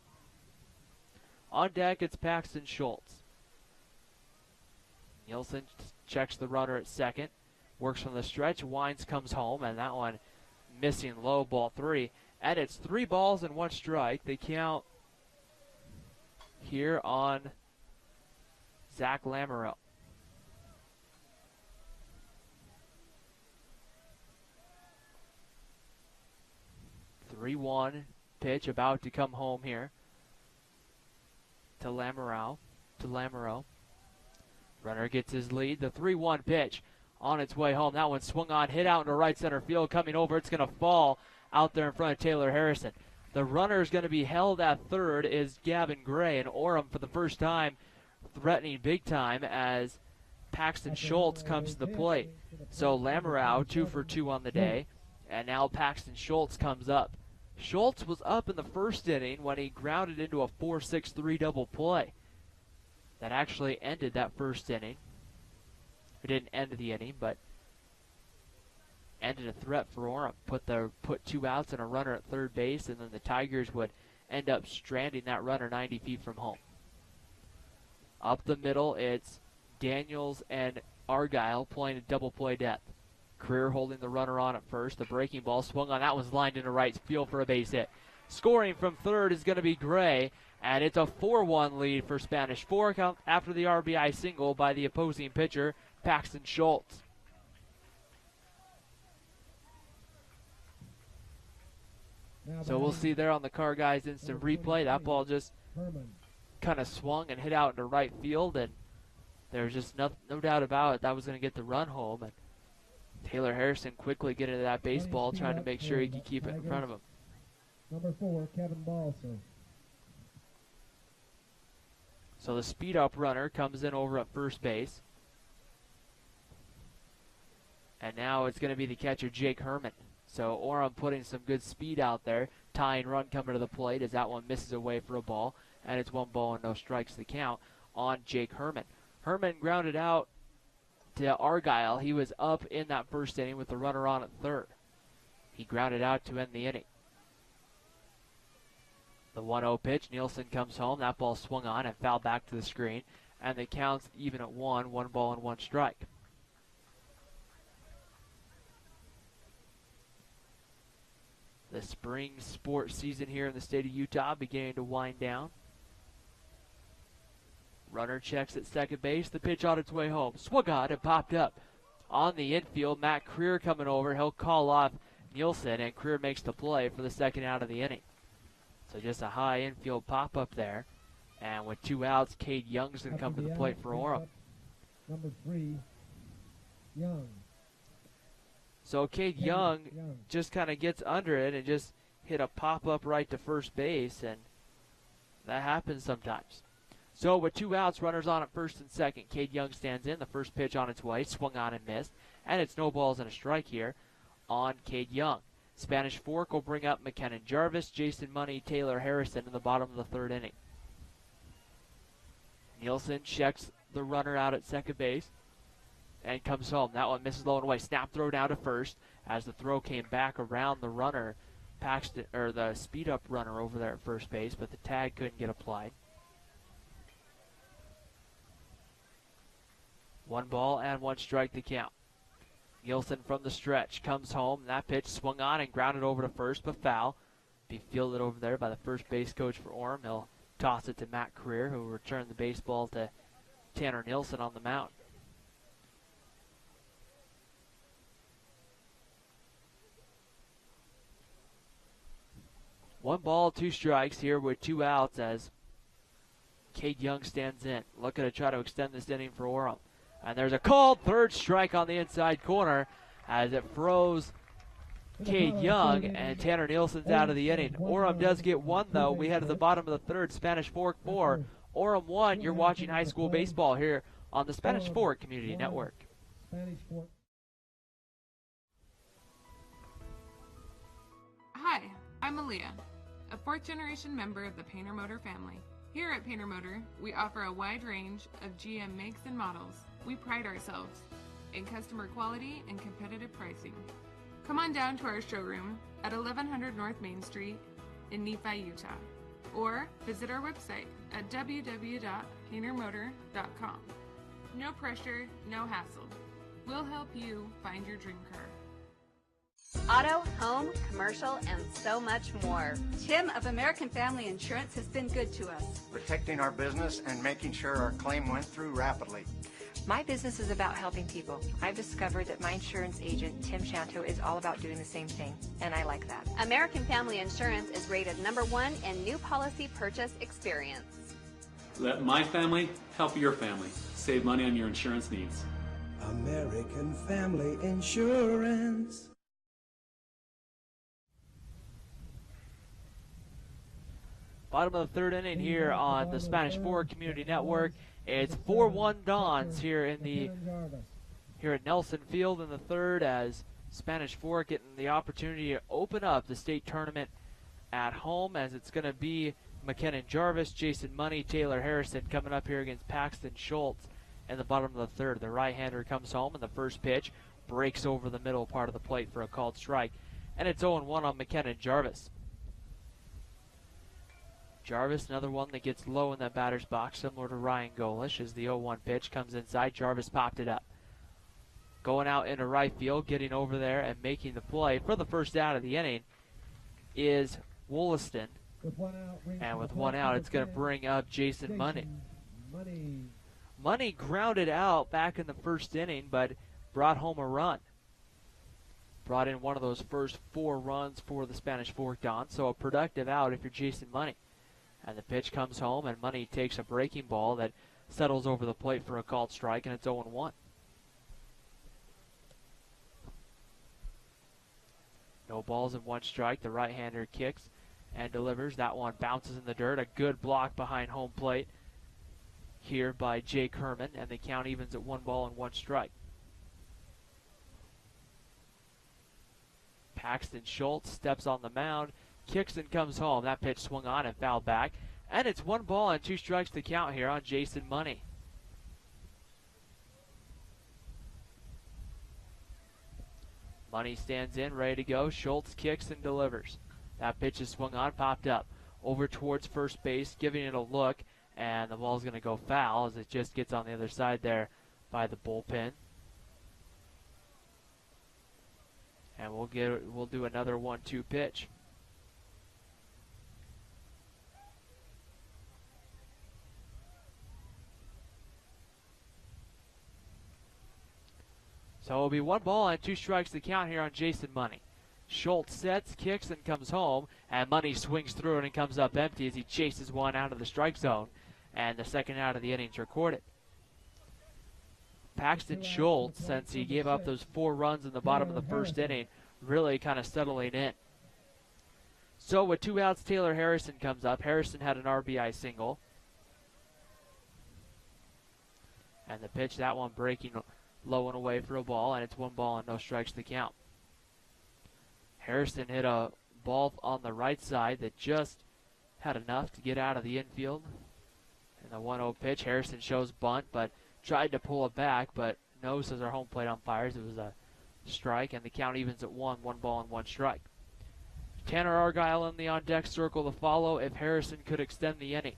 On deck, it's Paxton Schultz. Nielsen checks the runner at second. Works from the stretch. Winds, comes home. And that one missing low, ball 3. And it's 3 balls and 1 strike. They count here on Zach Lamoureux. The 3-1 pitch about to come home here to Lamoureux. Runner gets his lead. The 3-1 pitch on its way home. That one swung on, hit out into right center field. Coming over, it's going to fall out there in front of Taylor Harrison. The runner is going to be held at third is Gavin Gray, and Orem for the first time threatening big time as Paxton Schultz comes to the plate. So Lamoureux 2 for 2 on the day, and now Paxton Schultz comes up. Schultz was up in the first inning when he grounded into a 4-6-3 double play. That actually ended that first inning. It didn't end the inning, but ended a threat for Orem. Put 2 outs and a runner at third base, and then the Tigers would end up stranding that runner 90 feet from home. Up the middle, it's Daniels and Argyle playing a double play depth. Creer holding the runner on at first. The breaking ball swung on. That was lined into right field for a base hit. Scoring from third is going to be Gray, and it's a 4-1 lead for Spanish Fork after the RBI single by the opposing pitcher, Paxton Schultz. So we'll see there on the Car Guys instant replay. That ball just kind of swung and hit out into right field, and there's just no doubt about it that was going to get the run home. And Taylor Harrison quickly getting to that baseball, trying to make sure he can keep it in front of him. Number 4, Kevin Balser. So the speed up runner comes in over at first base. And now it's going to be the catcher, Jake Herman. So Orem putting some good speed out there. Tying run coming to the plate as that one misses away for a ball. And it's 1 ball and no strikes to count on Jake Herman. Herman grounded out to Argyle. He was up in that first inning with the runner on at third. He grounded out to end the inning. The 1-0 pitch, Nielsen comes home. That ball swung on and fouled back to the screen. And the count's even at 1 ball and 1 strike. The spring sports season here in the state of Utah beginning to wind down. Runner checks at second base. The pitch on its way home. Swung on and popped up. On the infield, Matt Creer coming over. He'll call off Nielsen, and Creer makes the play for the second out of the inning. So just a high infield pop-up there. And with 2 outs, Cade Young's going to come to the plate for Orem. Number 3, Young. So Cade Young just kind of gets under it and just hit a pop-up right to first base, and that happens sometimes. So with 2 outs, runners on at first and second, Cade Young stands in. The first pitch on its way, swung on and missed, and it's no balls and a strike here on Cade Young. Spanish Fork will bring up McKenna Jarvis, Jason Money, Taylor Harrison in the bottom of the third inning. Nielsen checks the runner out at second base and comes home. That one misses low and away. Snap throw down to first as the throw came back around the runner, Paxton, or the speed up runner over there at first base, but the tag couldn't get applied. 1 ball and 1 strike to count. Nielsen from the stretch comes home. That pitch swung on and grounded over to first, but foul. Be fielded over there by the first base coach for Orem. He'll toss it to Matt Creer, who will return the baseball to Tanner Nielsen on the mound. One ball, 2 strikes here with 2 outs as Cade Young stands in. Looking to try to extend this inning for Orem. And there's a called third strike on the inside corner as it froze Cade Young, and Tanner Nielsen's out of the inning. Orem does get 1, though. We head to the bottom of the third. Spanish Fork 4, Orem 1. You're watching high school baseball here on the Spanish Fork Community Network. Hi, I'm Aaliyah, a 4th-generation member of the Painter Motor family. Here at Painter Motor, we offer a wide range of GM makes and models. We pride ourselves in customer quality and competitive pricing. Come on down to our showroom at 1100 North Main Street in Nephi, Utah, or visit our website at www.paintermotor.com. No pressure, no hassle. We'll help you find your dream car. Auto, home, commercial, and so much more. Tim of American Family Insurance has been good to us, protecting our business and making sure our claim went through rapidly. My business is about helping people. I've discovered that my insurance agent, Tim Shanto, is all about doing the same thing, and I like that. American Family Insurance is rated #1 in new policy purchase experience. Let my family help your family. Save money on your insurance needs. American Family Insurance. Bottom of the third inning here on the Spanish Fork Community Network. It's 4-1 Dons here at Nelson Field in the third, as Spanish Fork getting the opportunity to open up the state tournament at home, as it's going to be McKinnon Jarvis, Jason Money, Taylor Harrison coming up here against Paxton Schultz in the bottom of the third. The right-hander comes home, and the first pitch breaks over the middle part of the plate for a called strike, and it's 0-1 on McKinnon Jarvis. Jarvis, another one that gets low in that batter's box, similar to Ryan Golish, as the 0-1 pitch comes inside. Jarvis popped it up. Going out into right field, getting over there and making the play for the first out of the inning is Wollaston. And with one out, it's going to bring up Jason Money. Money grounded out back in the first inning, but brought home a run. Brought in one of those first 4 runs for the Spanish Fork Dons, so a productive out if you're Jason Money. And the pitch comes home, and Money takes a breaking ball that settles over the plate for a called strike, and it's 0-1. No balls and 1 strike. The right-hander kicks and delivers. That one bounces in the dirt. A good block behind home plate here by Jake Herman, and the count evens at 1 ball and 1 strike. Paxton Schultz steps on the mound, kicks and comes home. That pitch swung on and fouled back. And it's 1 ball and 2 strikes to count here on Jason Money. Money stands in, ready to go. Schultz kicks and delivers. That pitch is swung on, popped up. Over towards first base, giving it a look, and the ball's going to go foul as it just gets on the other side there by the bullpen. And we'll do another 1-2 pitch. So it'll be 1 ball and 2 strikes to count here on Jason Money. Schultz sets, kicks, and comes home, and Money swings through it and comes up empty as he chases one out of the strike zone, and the second out of the inning's recorded. Paxton Schultz, since he gave up those 4 runs in the bottom of the first inning, really kind of settling in. So with 2 outs, Taylor Harrison comes up. Harrison had an RBI single. And the pitch, that one breaking low and away for a ball, and it's 1 ball and no strikes to count. Harrison hit a ball on the right side that just had enough to get out of the infield. And the 1-0 pitch, Harrison shows bunt, but tried to pull it back, but no, says our home plate umpires. It was a strike, and the count evens at 1 ball and 1 strike. Tanner Argyle in the on-deck circle to follow if Harrison could extend the inning.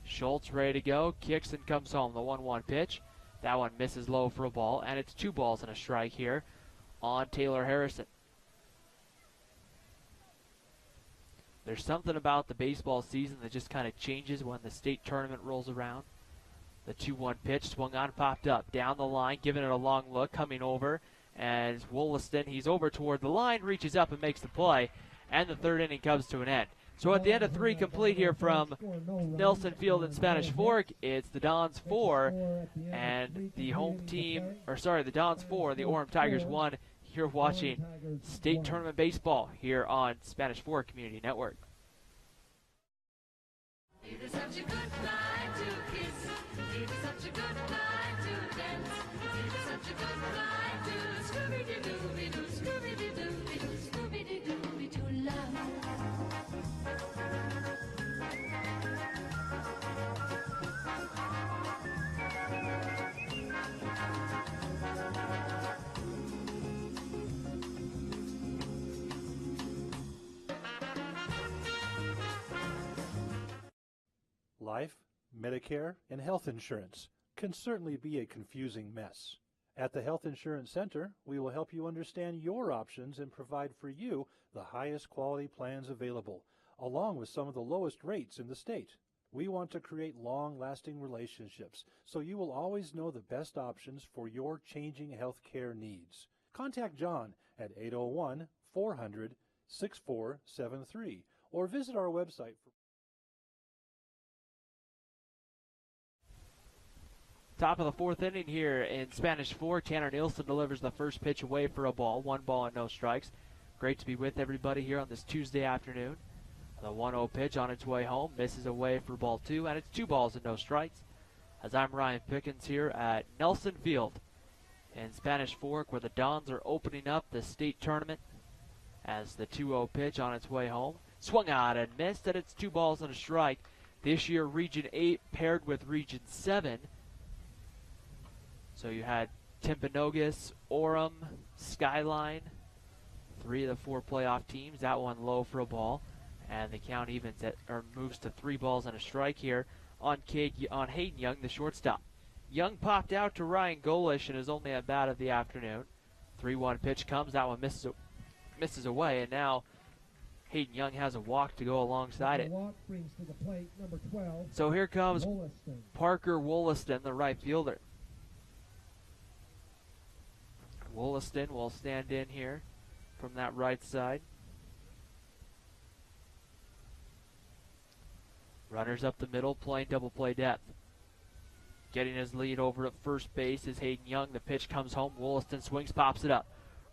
Schultz ready to go, kicks and comes home. The 1-1 pitch. That one misses low for a ball, and it's 2 balls and a strike here on Taylor Harrison. There's something about the baseball season that just kind of changes when the state tournament rolls around. The 2-1 pitch swung on, popped up, down the line, giving it a long look, coming over, and Wollaston, he's over toward the line, reaches up and makes the play, and the third inning comes to an end. So at the end of 3 complete here from Nelson Field and Spanish Fork, it's the Dons 4 and the home team, the Dons 4 and the Orem Tigers 1. You're watching state tournament baseball here on Spanish Fork Community Network. It is such a good night to kiss. It is such a good night to dance. It is such a good night to Scooby-Doo-Doo-Doo, Scooby-Doo-Doo-Doo, Scooby-Doo-Doo-Doo love. Life, Medicare, and health insurance can certainly be a confusing mess. At the Health Insurance Center, we will help you understand your options and provide for you the highest quality plans available, along with some of the lowest rates in the state. We want to create long-lasting relationships, so you will always know the best options for your changing health care needs. Contact John at 801-400-6473 or visit our website for Top of the fourth inning here in Spanish Fork. Tanner Nielsen delivers the first pitch away for a ball. 1 ball and no strikes. Great to be with everybody here on this Tuesday afternoon. The 1-0 pitch on its way home. Misses away for ball 2, and it's 2 balls and no strikes. As I'm Ryan Pickens here at Nelson Field in Spanish Fork, where the Dons are opening up the state tournament. As the 2-0 pitch on its way home. Swung out and missed, and it's 2 balls and a strike. This year, Region 8 paired with Region 7. So you had Timpanogos, Orem, Skyline, 3 of the 4 playoff teams. That one low for a ball. And the count evens or moves to 3 balls and a strike here on Hayden Young, the shortstop. Young popped out to Ryan Golish in his only at bat of the afternoon. 3-1 pitch comes. That one misses away, and now Hayden Young has a walk to go alongside it. Walk brings to the plate number 12. So here comes Wollaston. Parker Wollaston, the right fielder. Wollaston will stand in here from that right side. Runners up the middle, playing double play depth. Getting his lead over at first base is Hayden Young. The pitch comes home. Wollaston swings, pops it up.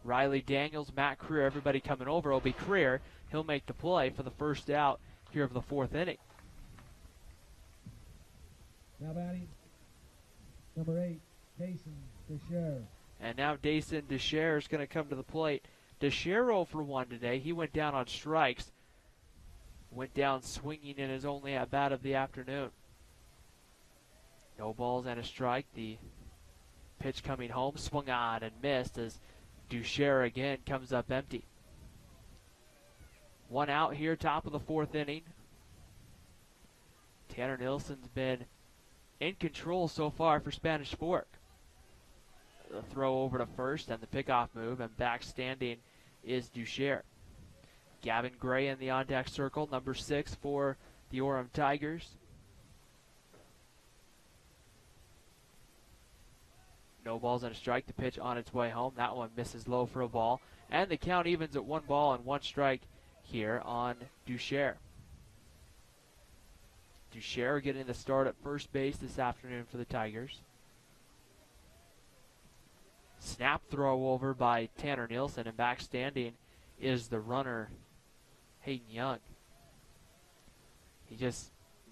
Riley Daniels, Matt Creer, everybody coming over. It'll be Creer. He'll make the play for the first out here of the 4th inning. Now batting number 8, Jason Desher. And now Dason Desher is going to come to the plate. Desher 0 for 1 today. He went down on strikes. Went down swinging in his only at bat of the afternoon. No balls and a strike. The pitch coming home, swung on and missed as Desher again comes up empty. 1 out here, top of the 4th inning. Tanner Nielsen's been in control so far for Spanish Fork. The throw over to first and the pickoff move, and back standing is Desher. Gavin Gray in the on-deck circle, number 6 for the Orem Tigers. No balls and a strike. The pitch on its way home. That one misses low for a ball. And the count evens at 1 ball and 1 strike here on Desher. Desher getting the start at first base this afternoon for the Tigers. Snap throw over by Tanner Nielsen, and back standing is the runner, Hayden Young.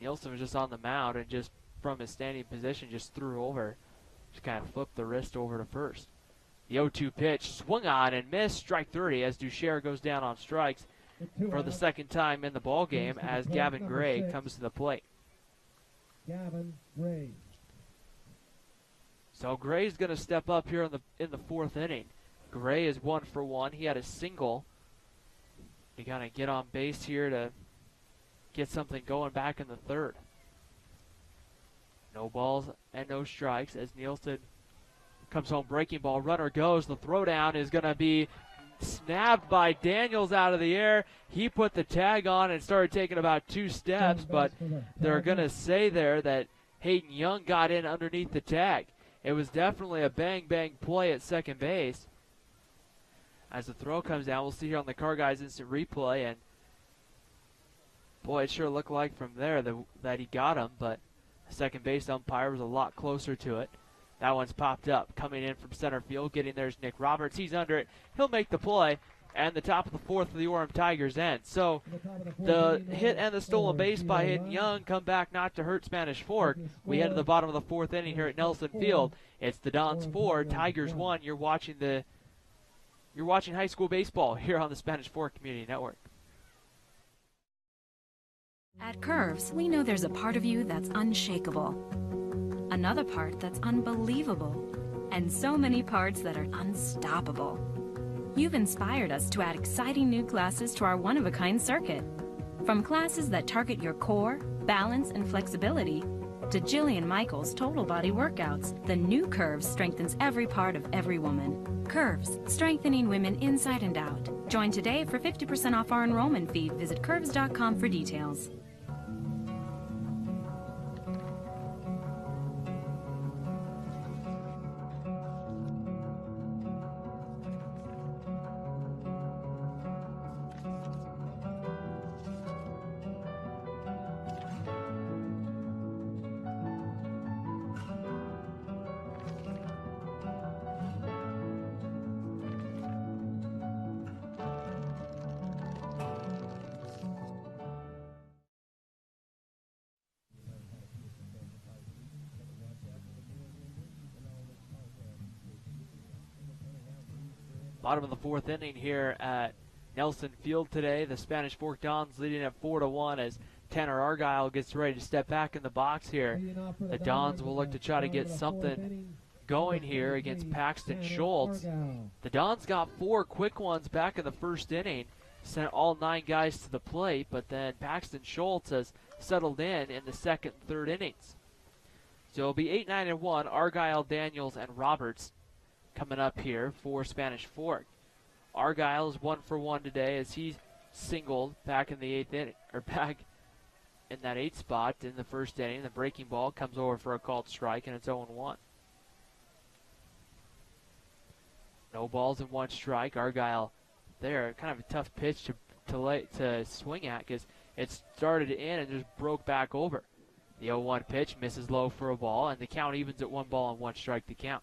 Nielsen was just on the mound and just from his standing position just threw over. Just kind of flipped the wrist over to first. The 0-2 pitch swung on and missed. Strike 30 as Desher goes down on strikes for the second time in the ball game as Gavin Gray comes to the plate. Gavin Gray. So Gray's going to step up here in the 4th inning. Gray is 1 for 1. He had a single. You got to get on base here to get something going back in the 3rd. No balls and no strikes as Nielsen comes home. Breaking ball. Runner goes. The throwdown is going to be snapped by Daniels out of the air. He put the tag on and started taking about 2 steps, but they're going to say there that Hayden Young got in underneath the tag. It was definitely a bang-bang play at second base. As the throw comes down, we'll see here on the Car Guys instant replay, and boy, it sure looked like from there that he got him, but the second base umpire was a lot closer to it. That one's popped up. Coming in from center field, getting there's Nick Roberts. He's under it. He'll make the play, and the top of the 4th for the Orem Tigers end. So the hit and the stolen base by Hayden Young come back not to hurt Spanish Fork. We head to the bottom of the 4th inning here at Nelson Field. It's the Dons 4, Tigers 1. You're watching high school baseball here on the Spanish Fork Community Network. At Curves, we know there's a part of you that's unshakable, another part that's unbelievable, and so many parts that are unstoppable. You've inspired us to add exciting new classes to our one-of-a-kind circuit. From classes that target your core, balance, and flexibility, to Jillian Michaels' total body workouts, the new Curves strengthens every part of every woman. Curves, strengthening women inside and out. Join today for 50% off our enrollment fee. Visit curves.com for details. Bottom of the fourth inning here at Nelson Field today. The Spanish Fork Dons leading at 4-1 as Tanner Argyle gets ready to step back in the box here. The Dons will look to try to get something going here against Paxton Schultz. The Dons got 4 quick ones back in the first inning, sent all 9 guys to the plate, but then Paxton Schultz has settled in the second and third innings. So it'll be 8-9-1, Argyle, Daniels, and Roberts coming up here for Spanish Fork. Argyle is 1 for 1 today as he singled back in the 8th inning, or back in that 8th spot in the first inning. The breaking ball comes over for a called strike, and it's 0-1. No balls and 1 strike. Argyle there, kind of a tough pitch to swing at because it started in and just broke back over. The 0-1 pitch misses low for a ball, and the count evens at 1 ball and 1 strike to count.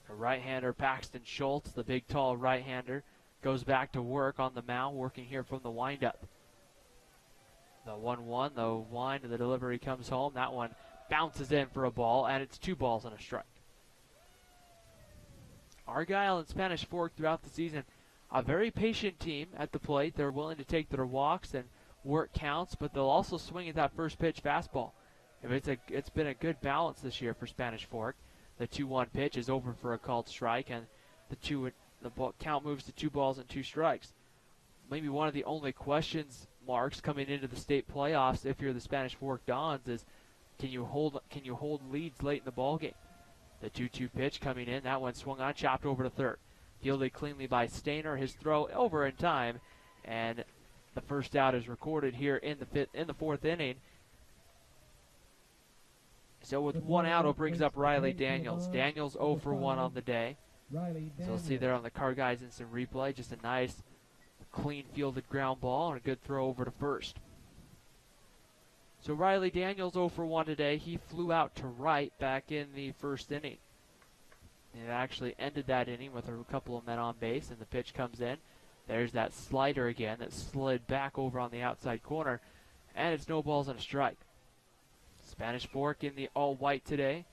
The right-hander Paxton Schultz, the big tall right-hander, goes back to work on the mound, working here from the windup. The 1-1, the wind, and the delivery comes home. That one bounces in for a ball, and it's 2 balls and a strike. Argyle and Spanish Fork throughout the season, a very patient team at the plate. They're willing to take their walks and work counts, but they'll also swing at that first pitch fastball. It's been a good balance this year for Spanish Fork. The 2-1 pitch is over for a called strike, and the count moves to 2 balls and 2 strikes. Maybe one of the only questions marks coming into the state playoffs, if you're the Spanish Fork Dons, is can you hold leads late in the ball game? The 2-2 pitch coming in, that one swung on, chopped over to third. Fielded cleanly by Stainer. His throw over in time, and the first out is recorded here in the 4th inning. So with 1 out, it brings up Riley Daniels. Daniels 0 for 1 on the day. So we'll see there on the Car Guys instant replay, just a nice, clean fielded ground ball and a good throw over to first. So Riley Daniels 0 for 1 today. He flew out to right back in the first inning. It actually ended that inning with a couple of men on base, and the pitch comes in. There's that slider again that slid back over on the outside corner, and it's no balls and a strike. Spanish Fork in the all-white today.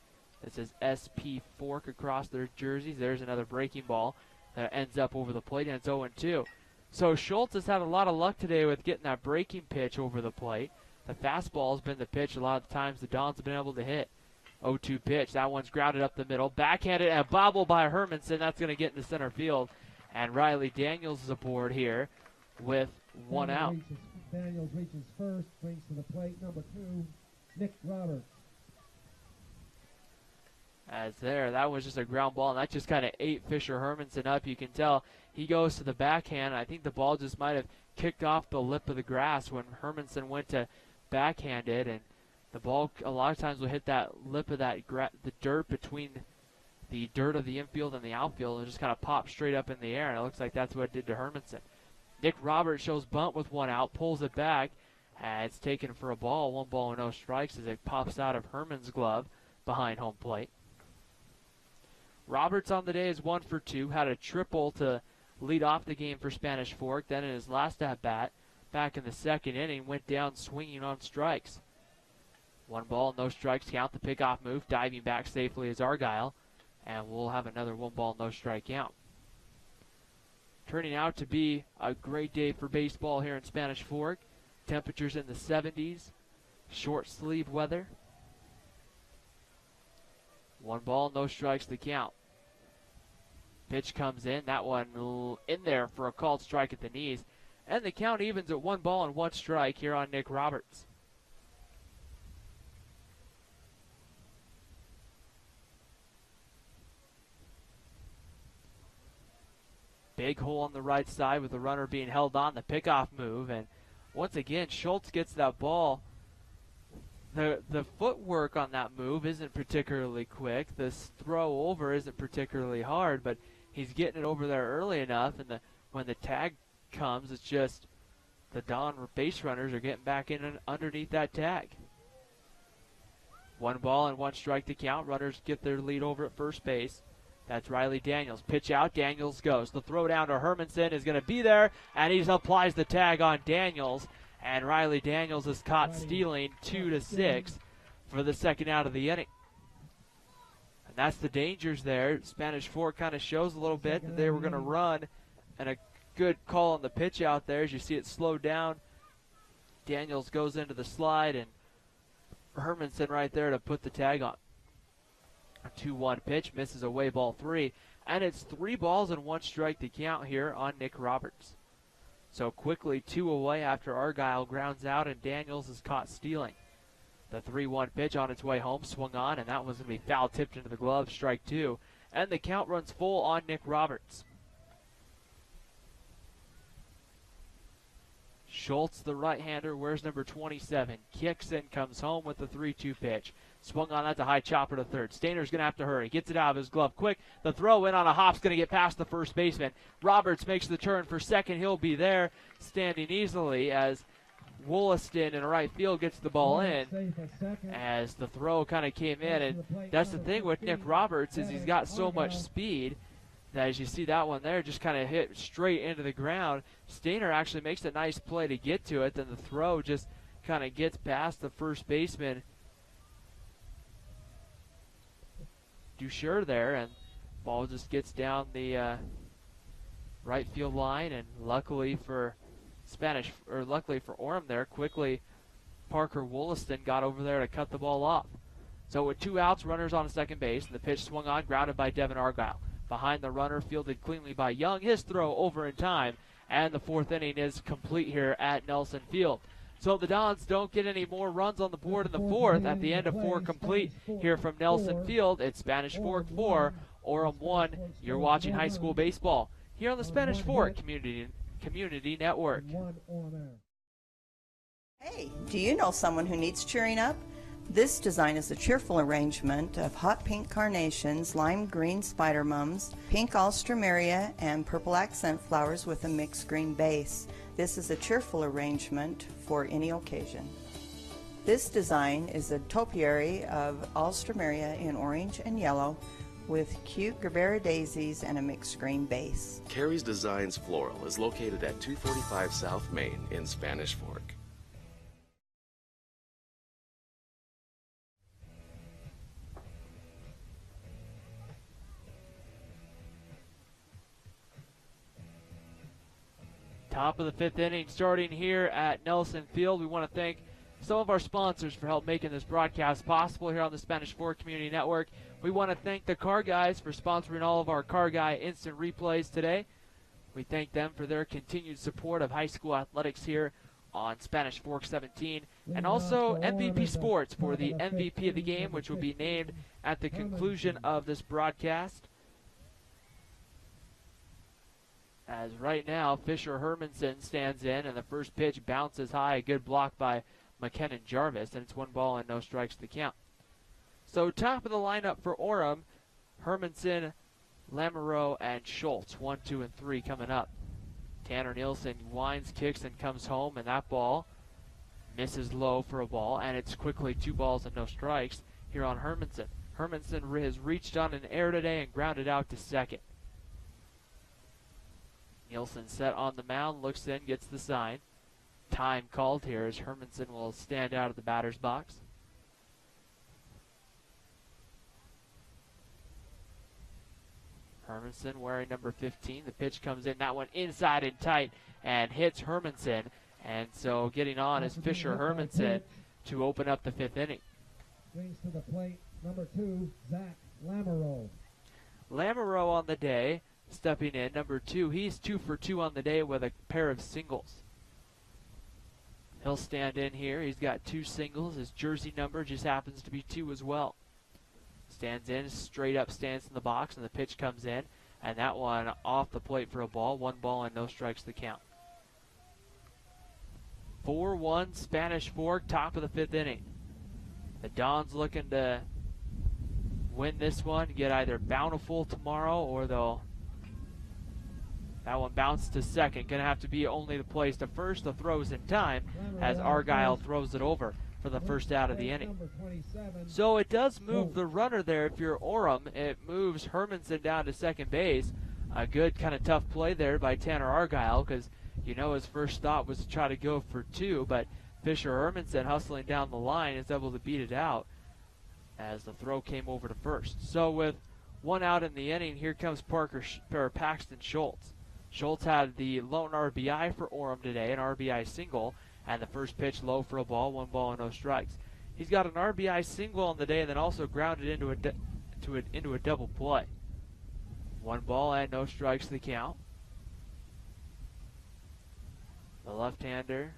That says SP Fork across their jerseys. There's another breaking ball that ends up over the plate, and it's 0-2. So Schultz has had a lot of luck today with getting that breaking pitch over the plate. The fastball has been the pitch a lot of the times the Dons have been able to hit. 0-2 pitch. That one's grounded up the middle. Backhanded and a bobble by Hermanson. That's going to get into center field. And Riley Daniels is aboard here with 1 out. Daniels reaches first, brings to the plate number 2, Nick Roberts. As there, that was just a ground ball, and that just kind of ate Fisher Hermanson up. You can tell he goes to the backhand. I think the ball just might have kicked off the lip of the grass when Hermanson went to backhand it, and the ball a lot of times will hit that lip of that the dirt between the dirt of the infield and the outfield, and just kind of pop straight up in the air, and it looks like that's what it did to Hermanson. Nick Roberts shows bunt with 1 out, pulls it back, and it's taken for a ball, 1 ball and no strikes as it pops out of Herman's glove behind home plate. Roberts on the day is 1 for 2, had a triple to lead off the game for Spanish Fork. Then in his last at-bat, back in the second inning, went down swinging on strikes. 1 ball, no strikes count. The pickoff move, diving back safely is Argyle, and we'll have another 1 ball, no strike count. Turning out to be a great day for baseball here in Spanish Fork. Temperatures in the 70s, short sleeve weather. 1 ball, no strikes to count. Pitch comes in, that one in there for a called strike at the knees. And the count evens at 1 ball and 1 strike here on Nick Roberts. Big hole on the right side with the runner being held on, the pickoff move. And once again, Schultz gets that ball. The footwork on that move isn't particularly quick. The throw over isn't particularly hard, but he's getting it over there early enough, and when the tag comes, it's just the Don base runners are getting back in and underneath that tag. 1 ball and 1 strike to count. Runners get their lead over at first base. That's Riley Daniels. Pitch out, Daniels goes. The throw down to Hermanson is going to be there, and he applies the tag on Daniels. And Riley Daniels is caught stealing 2-6 for the second out of the inning. that's the dangers there. Spanish Fork kind of shows a little bit that they were going to run, and a good call on the pitch out there as you see it slow down. Daniels goes into the slide, and Hermanson right there to put the tag on. A 2-1 pitch, misses away ball 3, and it's 3 balls and 1 strike to count here on Nick Roberts. So quickly 2 away after Argyle grounds out and Daniels is caught stealing. The 3-1 pitch on its way home, swung on, and that was going to be foul tipped into the glove, strike 2. And the count runs full on Nick Roberts. Schultz, the right-hander, wears number 27. Kicks and comes home with the 3-2 pitch. Swung on, that's a high chopper to third. Stainer's going to have to hurry. Gets it out of his glove quick. The throw in on a hop's going to get past the first baseman. Roberts makes the turn for second. He'll be there standing easily as Wollaston in right field gets the ball in as the throw kind of came in. And that's the thing with Nick Roberts is he's got so much speed that as you see that one there just kind of hit straight into the ground. Stainer actually makes a nice play to get to it. Then the throw just kind of gets past the first baseman Dusher there, and ball just gets down the right field line, and luckily for Orem there, quickly Parker Wollaston got over there to cut the ball off. So with 2 outs, runners on second base, and the pitch swung on, grounded by Devin Argyle. Behind the runner, fielded cleanly by Young. His throw over in time, and the 4th inning is complete here at Nelson Field. So the Dons don't get any more runs on the board in the 4th. At the end of 4 complete here from Nelson Field, it's Spanish Fork 4, Orem 1. You're watching high school baseball here on the Spanish Fork Community Network. Hey, do you know someone who needs cheering up? This design is a cheerful arrangement of hot pink carnations, lime green spider mums, pink alstroemeria, and purple accent flowers with a mixed green base. This is a cheerful arrangement for any occasion. This design is a topiary of alstroemeria in orange and yellow with cute Gerbera daisies and a mixed green base. Carrie's Designs Floral is located at 245 South Main in Spanish Fork. Top of the 5th inning starting here at Nelson Field. We want to thank some of our sponsors for help making this broadcast possible here on the Spanish Fork Community Network. We want to thank the Car Guys for sponsoring all of our Car Guy instant replays today. We thank them for their continued support of high school athletics here on Spanish Fork 17. And also MVP Sports for the MVP of the game, which will be named at the conclusion of this broadcast. As right now, Fisher Hermanson stands in, and the first pitch bounces high. A good block by McKinnon Jarvis, and it's 1 ball and no strikes to count. So top of the lineup for Orem, Hermanson, Lamoureux, and Schultz. 1, 2, and 3 coming up. Tanner Nielsen winds, kicks, and comes home, and that ball misses low for a ball, and it's quickly 2 balls and no strikes here on Hermanson. Hermanson has reached on an error today and grounded out to second. Nielsen set on the mound, looks in, gets the sign. Time called here as Hermanson will stand out of the batter's box. Hermanson wearing number 15. The pitch comes in, that one inside and tight, and hits Hermanson. And so getting on is Fisher Hermanson to open up the 5th inning. Brings to the plate number 2, Zach Lamoureux. Lamoureux on the day. Stepping in, number 2, he's 2 for 2 on the day with a pair of singles. He'll stand in here. He's got 2 singles. His jersey number just happens to be 2 as well. Stands in, straight up stands in the box, and the pitch comes in, and that one off the plate for a ball. 1 ball and no strikes to count. 4-1 Spanish Fork, top of the 5th inning. The Dons looking to win this one, get either Bountiful tomorrow or they'll. That one bounced to second. Going to have to be only the place to first. The throw's in time as Argyle throws it over for the first out of the inning. So it does move the runner there if you're Orem. It moves Hermanson down to second base. A good kind of tough play there by Tanner Argyle because you know his first thought was to try to go for 2, but Fisher Hermanson hustling down the line is able to beat it out. as the throw came over to first. So with one out in the inning, here comes Paxton Schultz. Schultz had the lone RBI for Orem today, an RBI single, and the first pitch low for a ball, 1 ball and no strikes. He's got an RBI single on the day and then also grounded into a double play. 1 ball and no strikes to the count. The left-hander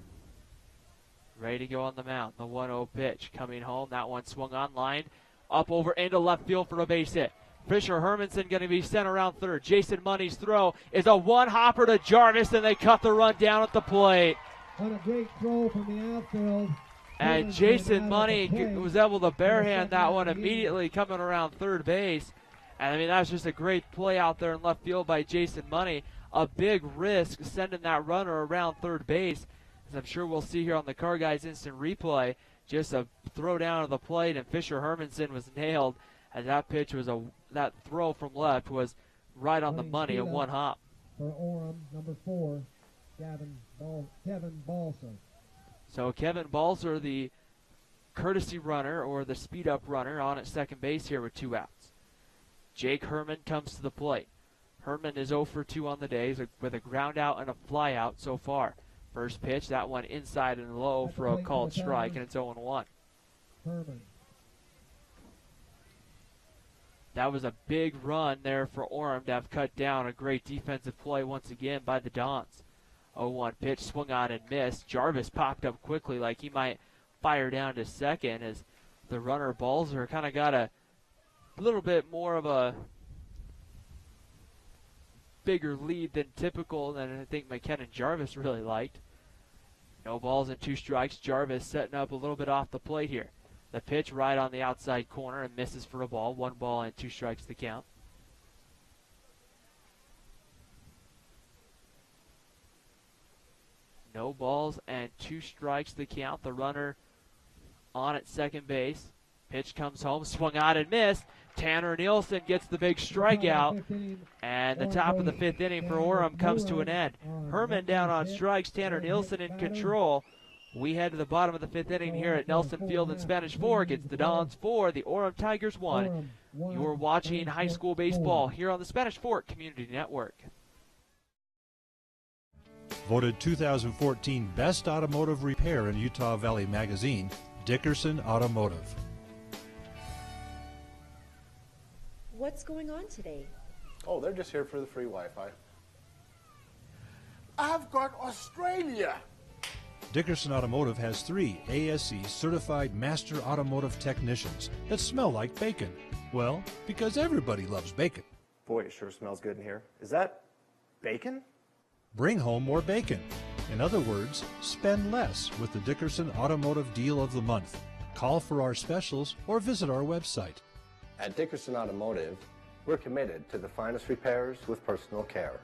ready to go on the mound. The 1-0 pitch coming home. That one swung on line. Up over into left field for a base hit. Fisher Hermanson going to be sent around third. Jason Money's throw is a one-hopper to Jarvis, and they cut the run down at the plate. On a great throw from the outfield. And Jason Money was able to barehand that one immediately coming around third base. And I mean, that was just a great play out there in left field by Jason Money. A big risk sending that runner around third base, as I'm sure we'll see here on the Car Guys instant replay. Just a throw down to the plate, and Fisher Hermanson was nailed. And that pitch was that throw from left was right on the money, a one hop. For Orem, number 4, Kevin Balser. So Kevin Balser, the courtesy runner or the speed up runner, on at second base here with 2 outs. Jake Herman comes to the plate. Herman is 0 for 2 on the day with a ground out and a fly out so far. First pitch, that one inside and low for a called strike, and it's 0-1. Herman. That was a big run there for Orem to have cut down. A great defensive play once again by the Dons. 0-1 pitch, swung on and missed. Jarvis popped up quickly like he might fire down to second as the runner Balser kind of got a little bit more of a bigger lead than typical, than I think McKenna Jarvis really liked. No balls and 2 strikes. Jarvis setting up a little bit off the plate here. The pitch right on the outside corner and misses for a ball. 1 ball and 2 strikes to count. No balls and 2 strikes to count. The runner on at second base. Pitch comes home, swung out and missed. Tanner Nielsen gets the big strikeout. And the top of the 5th inning for Orem comes to an end. Herman down on strikes, Tanner Nielsen in control. We head to the bottom of the 5th inning here at Nelson Field in Spanish Fork. It's the Dons 4, the Orem Tigers 1. You're watching high school baseball here on the Spanish Fork Community Network. Voted 2014 Best Automotive Repair in Utah Valley Magazine, Dickerson Automotive. What's going on today? Oh, they're just here for the free Wi-Fi. I've got Australia. Dickerson Automotive has 3 ASE certified master automotive technicians that smell like bacon. Well, because everybody loves bacon. Boy, it sure smells good in here. Is that bacon? Bring home more bacon. In other words, spend less with the Dickerson Automotive Deal of the Month. Call for our specials or visit our website. At Dickerson Automotive, we're committed to the finest repairs with personal care.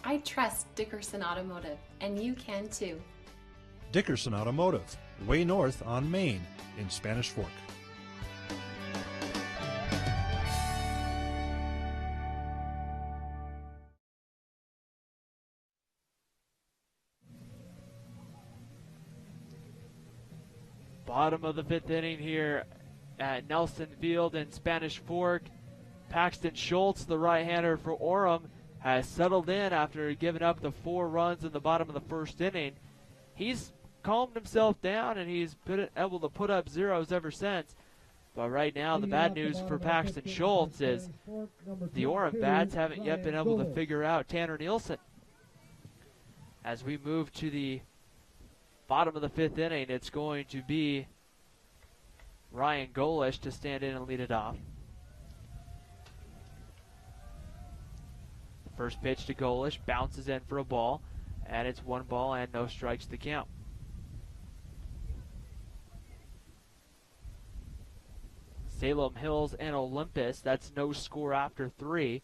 I trust Dickerson Automotive, and you can too. Dickerson Automotive, way north on Main in Spanish Fork. Bottom of the 5th inning here at Nelson Field in Spanish Fork. Paxton Schultz, the right-hander for Orem, has settled in after giving up the 4 runs in the bottom of the 1st inning. He's calmed himself down and he's been able to put up zeros ever since. But right now, the bad news for Paxton Schultz is the Orem bats haven't yet been able to figure out Tanner Nielsen. As we move to the bottom of the 5th inning, it's going to be Ryan Golish to stand in and lead it off. First pitch to Golish, bounces in for a ball, and it's 1 ball and no strikes to count. Salem Hills and Olympus, that's no score after 3.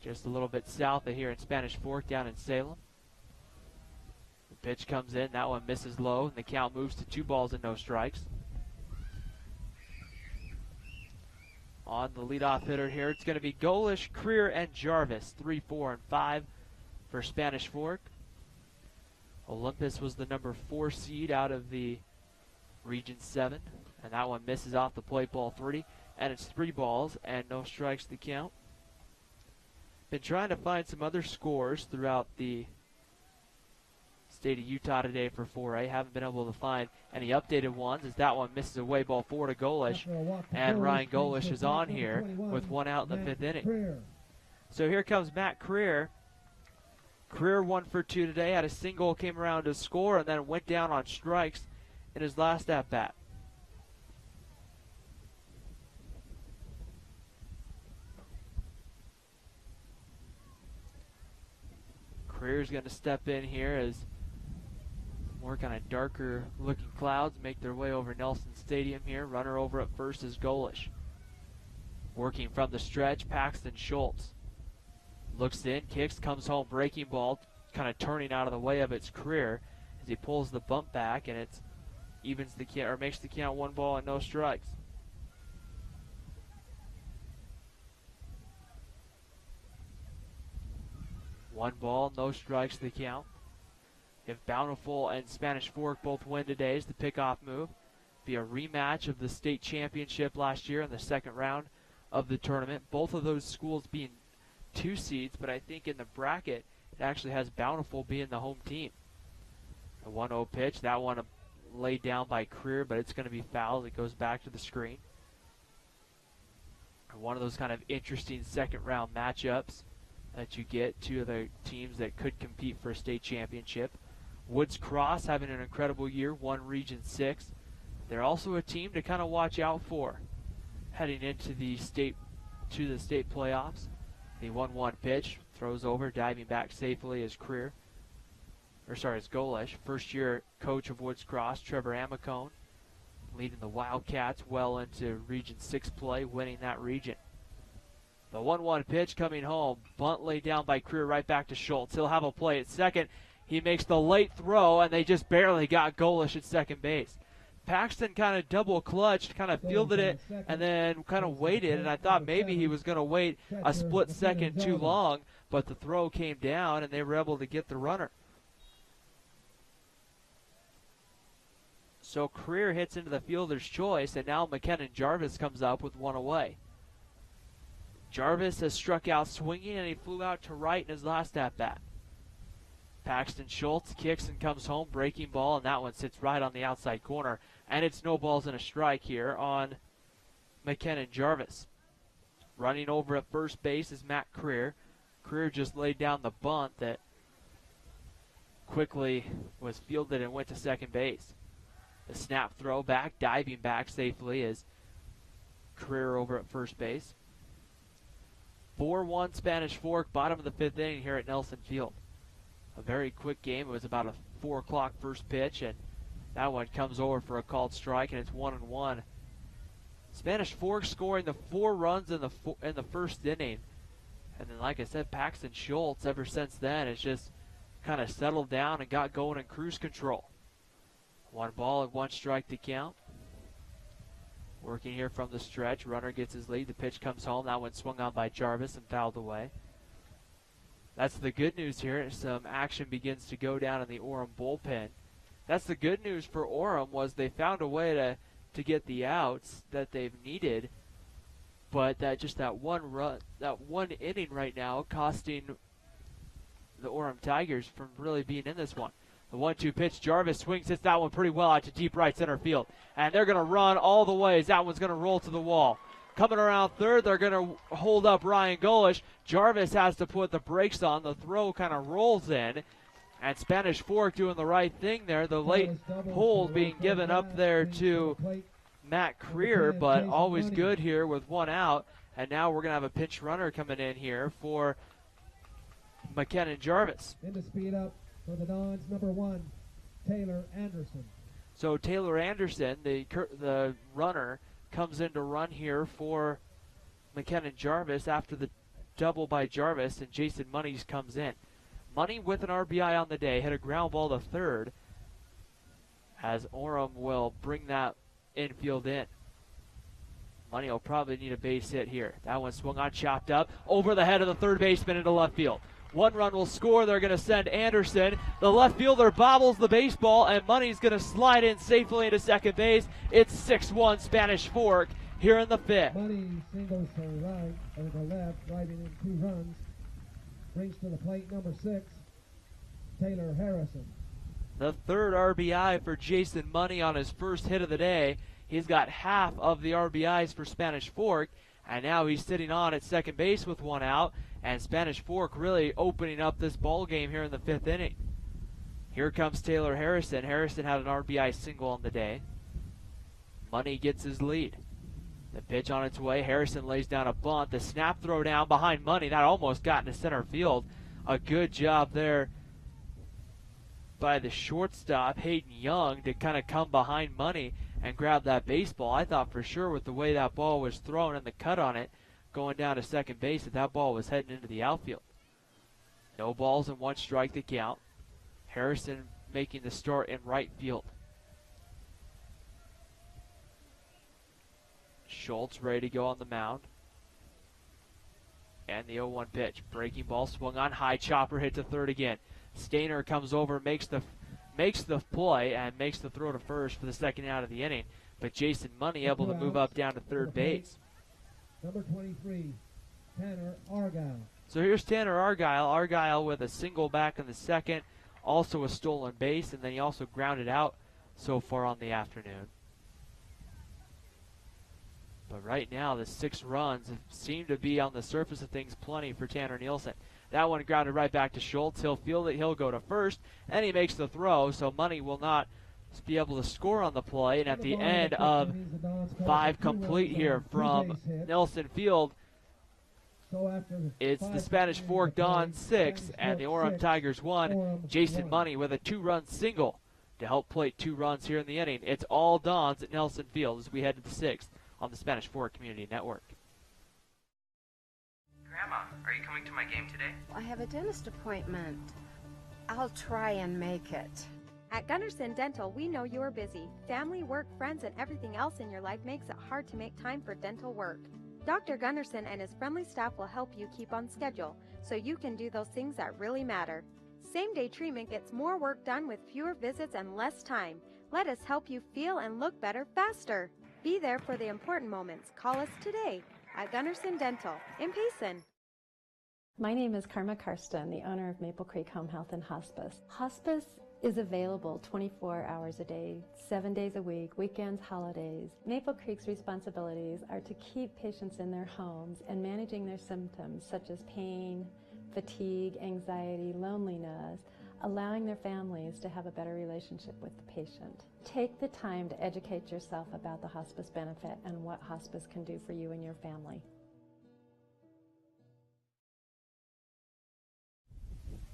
Just a little bit south of here in Spanish Fork down in Salem. The pitch comes in, that one misses low, and the count moves to 2 balls and no strikes. On the leadoff hitter here, it's going to be Golish, Creer, and Jarvis, 3, 4, and 5 for Spanish Fork. Olympus was the number 4 seed out of the Region 7 And that one misses off the plate, ball 3. And it's 3 balls and no strikes to count. Been trying to find some other scores throughout the state of Utah today for 4A. Haven't been able to find any updated ones as that one misses away, ball 4 to Golish. And Ryan Golish is on here with 1 out in the 5th inning. So here comes Matt Creer. Creer 1 for 2 today, had a single, came around to score, and then went down on strikes in his last at-bat. Creer's going to step in here as more kind of darker looking clouds make their way over Nelson Stadium here. Runner over at first is Golish. Working from the stretch, Paxton Schultz. Looks in, kicks, comes home, breaking ball, kind of turning out of the way of its Creer as he pulls the bump back, and it evens the count, or makes the count 1 ball and no strikes. One ball, no strikes to the count. If Bountiful and Spanish Fork both win today, is the pickoff move. Be a rematch of the state championship last year in the second round of the tournament. Both of those schools being 2 seeds, but I think in the bracket it actually has Bountiful being the home team. A 1-0 pitch, that one laid down by Creer, but it's going to be fouled. It goes back to the screen. One of those kind of interesting second round matchups that you get, 2 of the teams that could compete for a state championship. Woods Cross having an incredible year, won Region 6. They're also a team to kind of watch out for heading into the state playoffs. The 1-1 pitch, throws over, diving back safely as Golish. First year coach of Woods Cross, Trevor Amicone, leading the Wildcats well into Region 6 play, winning that region. The 1-1 pitch coming home. Bunt laid down by Creer right back to Schultz. He'll have a play at second. He makes the late throw, and they just barely got Golish at second base. Paxton kind of double clutched, kind of fielded it, and then kind of waited, and I thought maybe he was going to wait a split second too long, but the throw came down, and they were able to get the runner. So Creer hits into the fielder's choice, and now McKenna Jarvis comes up with 1 away. Jarvis has struck out swinging, and he flew out to right in his last at-bat. Paxton Schultz kicks and comes home, breaking ball, and that one sits right on the outside corner. And it's no balls and a strike here on McKenna Jarvis. Running over at first base is Matt Creer. Creer just laid down the bunt that quickly was fielded and went to second base. The snap throw back, diving back safely is Creer over at first base. 4-1 Spanish Fork, bottom of the 5th inning here at Nelson Field. A very quick game. It was about a 4 o'clock first pitch, and that one comes over for a called strike, and it's 1-1. Spanish Fork scoring the 4 runs in the first inning. And then, like I said, Paxton Schultz, ever since then, has just kind of settled down and got going in cruise control. 1 ball and 1 strike to count. Working here from the stretch. Runner gets his lead. The pitch comes home. That one swung on by Jarvis and fouled away. That's the good news here. Some action begins to go down in the Orem bullpen. That's the good news for Orem, was they found a way to get the outs that they've needed. But that one inning right now costing the Orem Tigers from really being in this one. The 1-2 pitch, Jarvis swings, hits that one pretty well out to deep right center field. And they're going to run all the way as that one's going to roll to the wall. Coming around third, they're going to hold up Ryan Golish. Jarvis has to put the brakes on. The throw kind of rolls in. And Spanish Fork doing the right thing there. The late hold being given up there to Matt Creer, but always good here with 1 out. And now we're going to have a pinch runner coming in here for McKenna Jarvis. In to speed up for the Dons, number 1, Taylor Anderson. So Taylor Anderson, the runner, comes in to run here for McKenna Jarvis after the double by Jarvis, and Jason Monies comes in. Money with an RBI on the day, hit a ground ball to third as Orem will bring that infield in. Money will probably need a base hit here. That one swung on, chopped up, over the head of the third baseman into left field. 1 run will score. They're going to send Anderson. The left fielder bobbles the baseball, and Money's going to slide in safely into second base. It's 6-1 Spanish Fork here in the 5th. Money singles to right or to left, driving in 2 runs. Brings to the plate number 6, Taylor Harrison. The 3rd RBI for Jason Money on his first hit of the day. He's got half of the RBIs for Spanish Fork, and now he's sitting on at second base with 1 out, and Spanish Fork really opening up this ball game here in the 5th inning. Here comes Taylor Harrison. Harrison had an RBI single on the day. Money gets his lead. The pitch on its way. Harrison lays down a bunt. The snap throw down behind Money. That almost got into center field. A good job there by the shortstop, Hayden Young, to kind of come behind Money and grab that baseball. I thought for sure with the way that ball was thrown and the cut on it going down to second base that ball was heading into the outfield. No balls and 1 strike to count. Harrison making the start in right field. Schultz ready to go on the mound. And the 0-1 pitch. Breaking ball swung on high. Chopper hit to third again. Stainer comes over, makes the play, and makes the throw to first for the second out of the inning. But Jason Money able to move up down to third base. Number 23, Tanner Argyle. So here's Tanner Argyle. Argyle with a single back in the second, also a stolen base, and then he also grounded out so far on the afternoon. But right now, the 6 runs seem to be on the surface of things plenty for Tanner Nielsen. That one grounded right back to Schultz. He'll feel it. He'll go to first, and he makes the throw, so Money will not be able to score on the play. And at the end of 5 complete here from Nelson Field, it's the Spanish Fork Dons 6 and the Orem Tigers 1. Jason Money with a 2-run single to help plate 2 runs here in the inning. It's all Dons at Nelson Field as we head to the 6th on the Spanish Fork Community Network. Grandma, are you coming to my game today? I have a dentist appointment. I'll try and make it. At Gunderson Dental, we know you are busy. Family, work, friends, and everything else in your life makes it hard to make time for dental work. Dr. Gunderson and his friendly staff will help you keep on schedule so you can do those things that really matter. Same-day treatment gets more work done with fewer visits and less time. Let us help you feel and look better faster. Be there for the important moments. Call us today at Gunderson Dental in Payson. My name is Karma Karsten, the owner of Maple Creek Home Health and Hospice. Hospice is available 24 hours a day, 7 days a week, weekends, holidays. Maple Creek's responsibilities are to keep patients in their homes and managing their symptoms such as pain, fatigue, anxiety, loneliness, allowing their families to have a better relationship with the patient. Take the time to educate yourself about the hospice benefit and what hospice can do for you and your family.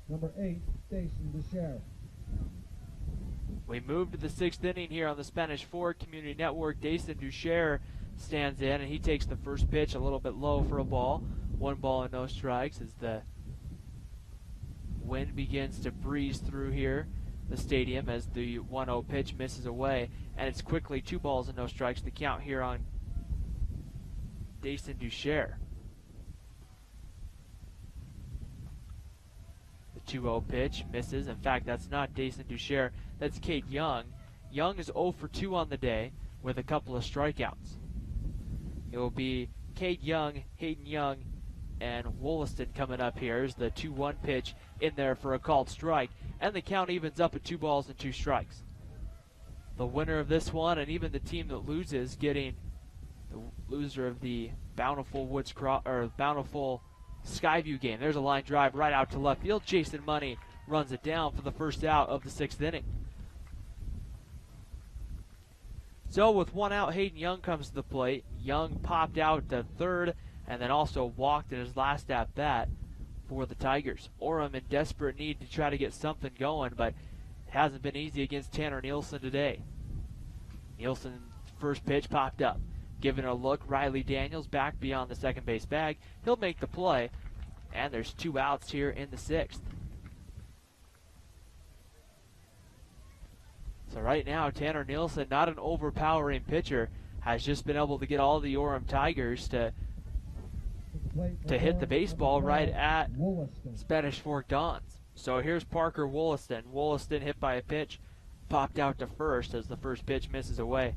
Number 8, Jason DeSheriff. We move to the 6th inning here on the Spanish Fork Community Network. Jason Ducher stands in, and he takes the first pitch a little bit low for a ball. 1 ball and no strikes as the wind begins to breeze through here the stadium as the 1-0 pitch misses away, and it's quickly 2 balls and no strikes to count here on Jason Ducher. The 2-0 pitch misses. In fact, that's not Jason Ducher, that's Cade Young. Young is 0 for 2 on the day with a couple of strikeouts. It will be Cade Young, Hayden Young, and Wollaston coming up here. Here's the 2-1 pitch in there for a called strike, and the count evens up at 2 balls and 2 strikes. The winner of this one, and even the team that loses, getting the loser of the Bountiful Bountiful Skyview game. There's a line drive right out to left field. Jason Money runs it down for the first out of the 6th inning. So with 1 out, Hayden Young comes to the plate. Young popped out to third and then also walked in his last at bat for the Tigers. Orem in desperate need to try to get something going, but it hasn't been easy against Tanner Nielsen today. Nielsen's first pitch popped up. Giving a look, Riley Daniels back beyond the second base bag. He'll make the play, and there's 2 outs here in the 6th. So right now, Tanner Nielsen, not an overpowering pitcher, has just been able to get all the Orem Tigers to to hit the baseball right at Spanish Fork Dons. So here's Parker Wollaston. Wollaston hit by a pitch, popped out to first as the first pitch misses away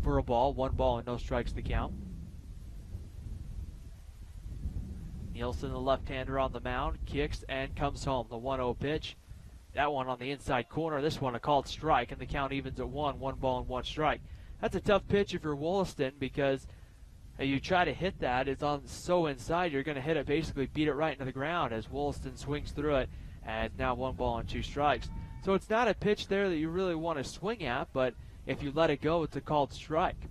for a ball. 1 ball and no strikes to count. Nielsen, the left-hander on the mound, kicks and comes home. The 1-0 pitch. That one on the inside corner. This one a called strike, and the count evens at 1 ball and 1 strike. That's a tough pitch if you're Wollaston because you try to hit that. It's on so inside, you're going to hit it, basically beat it right into the ground as Wollaston swings through it, and it's now 1 ball and 2 strikes. So it's not a pitch there that you really want to swing at, but if you let it go, it's a called strike.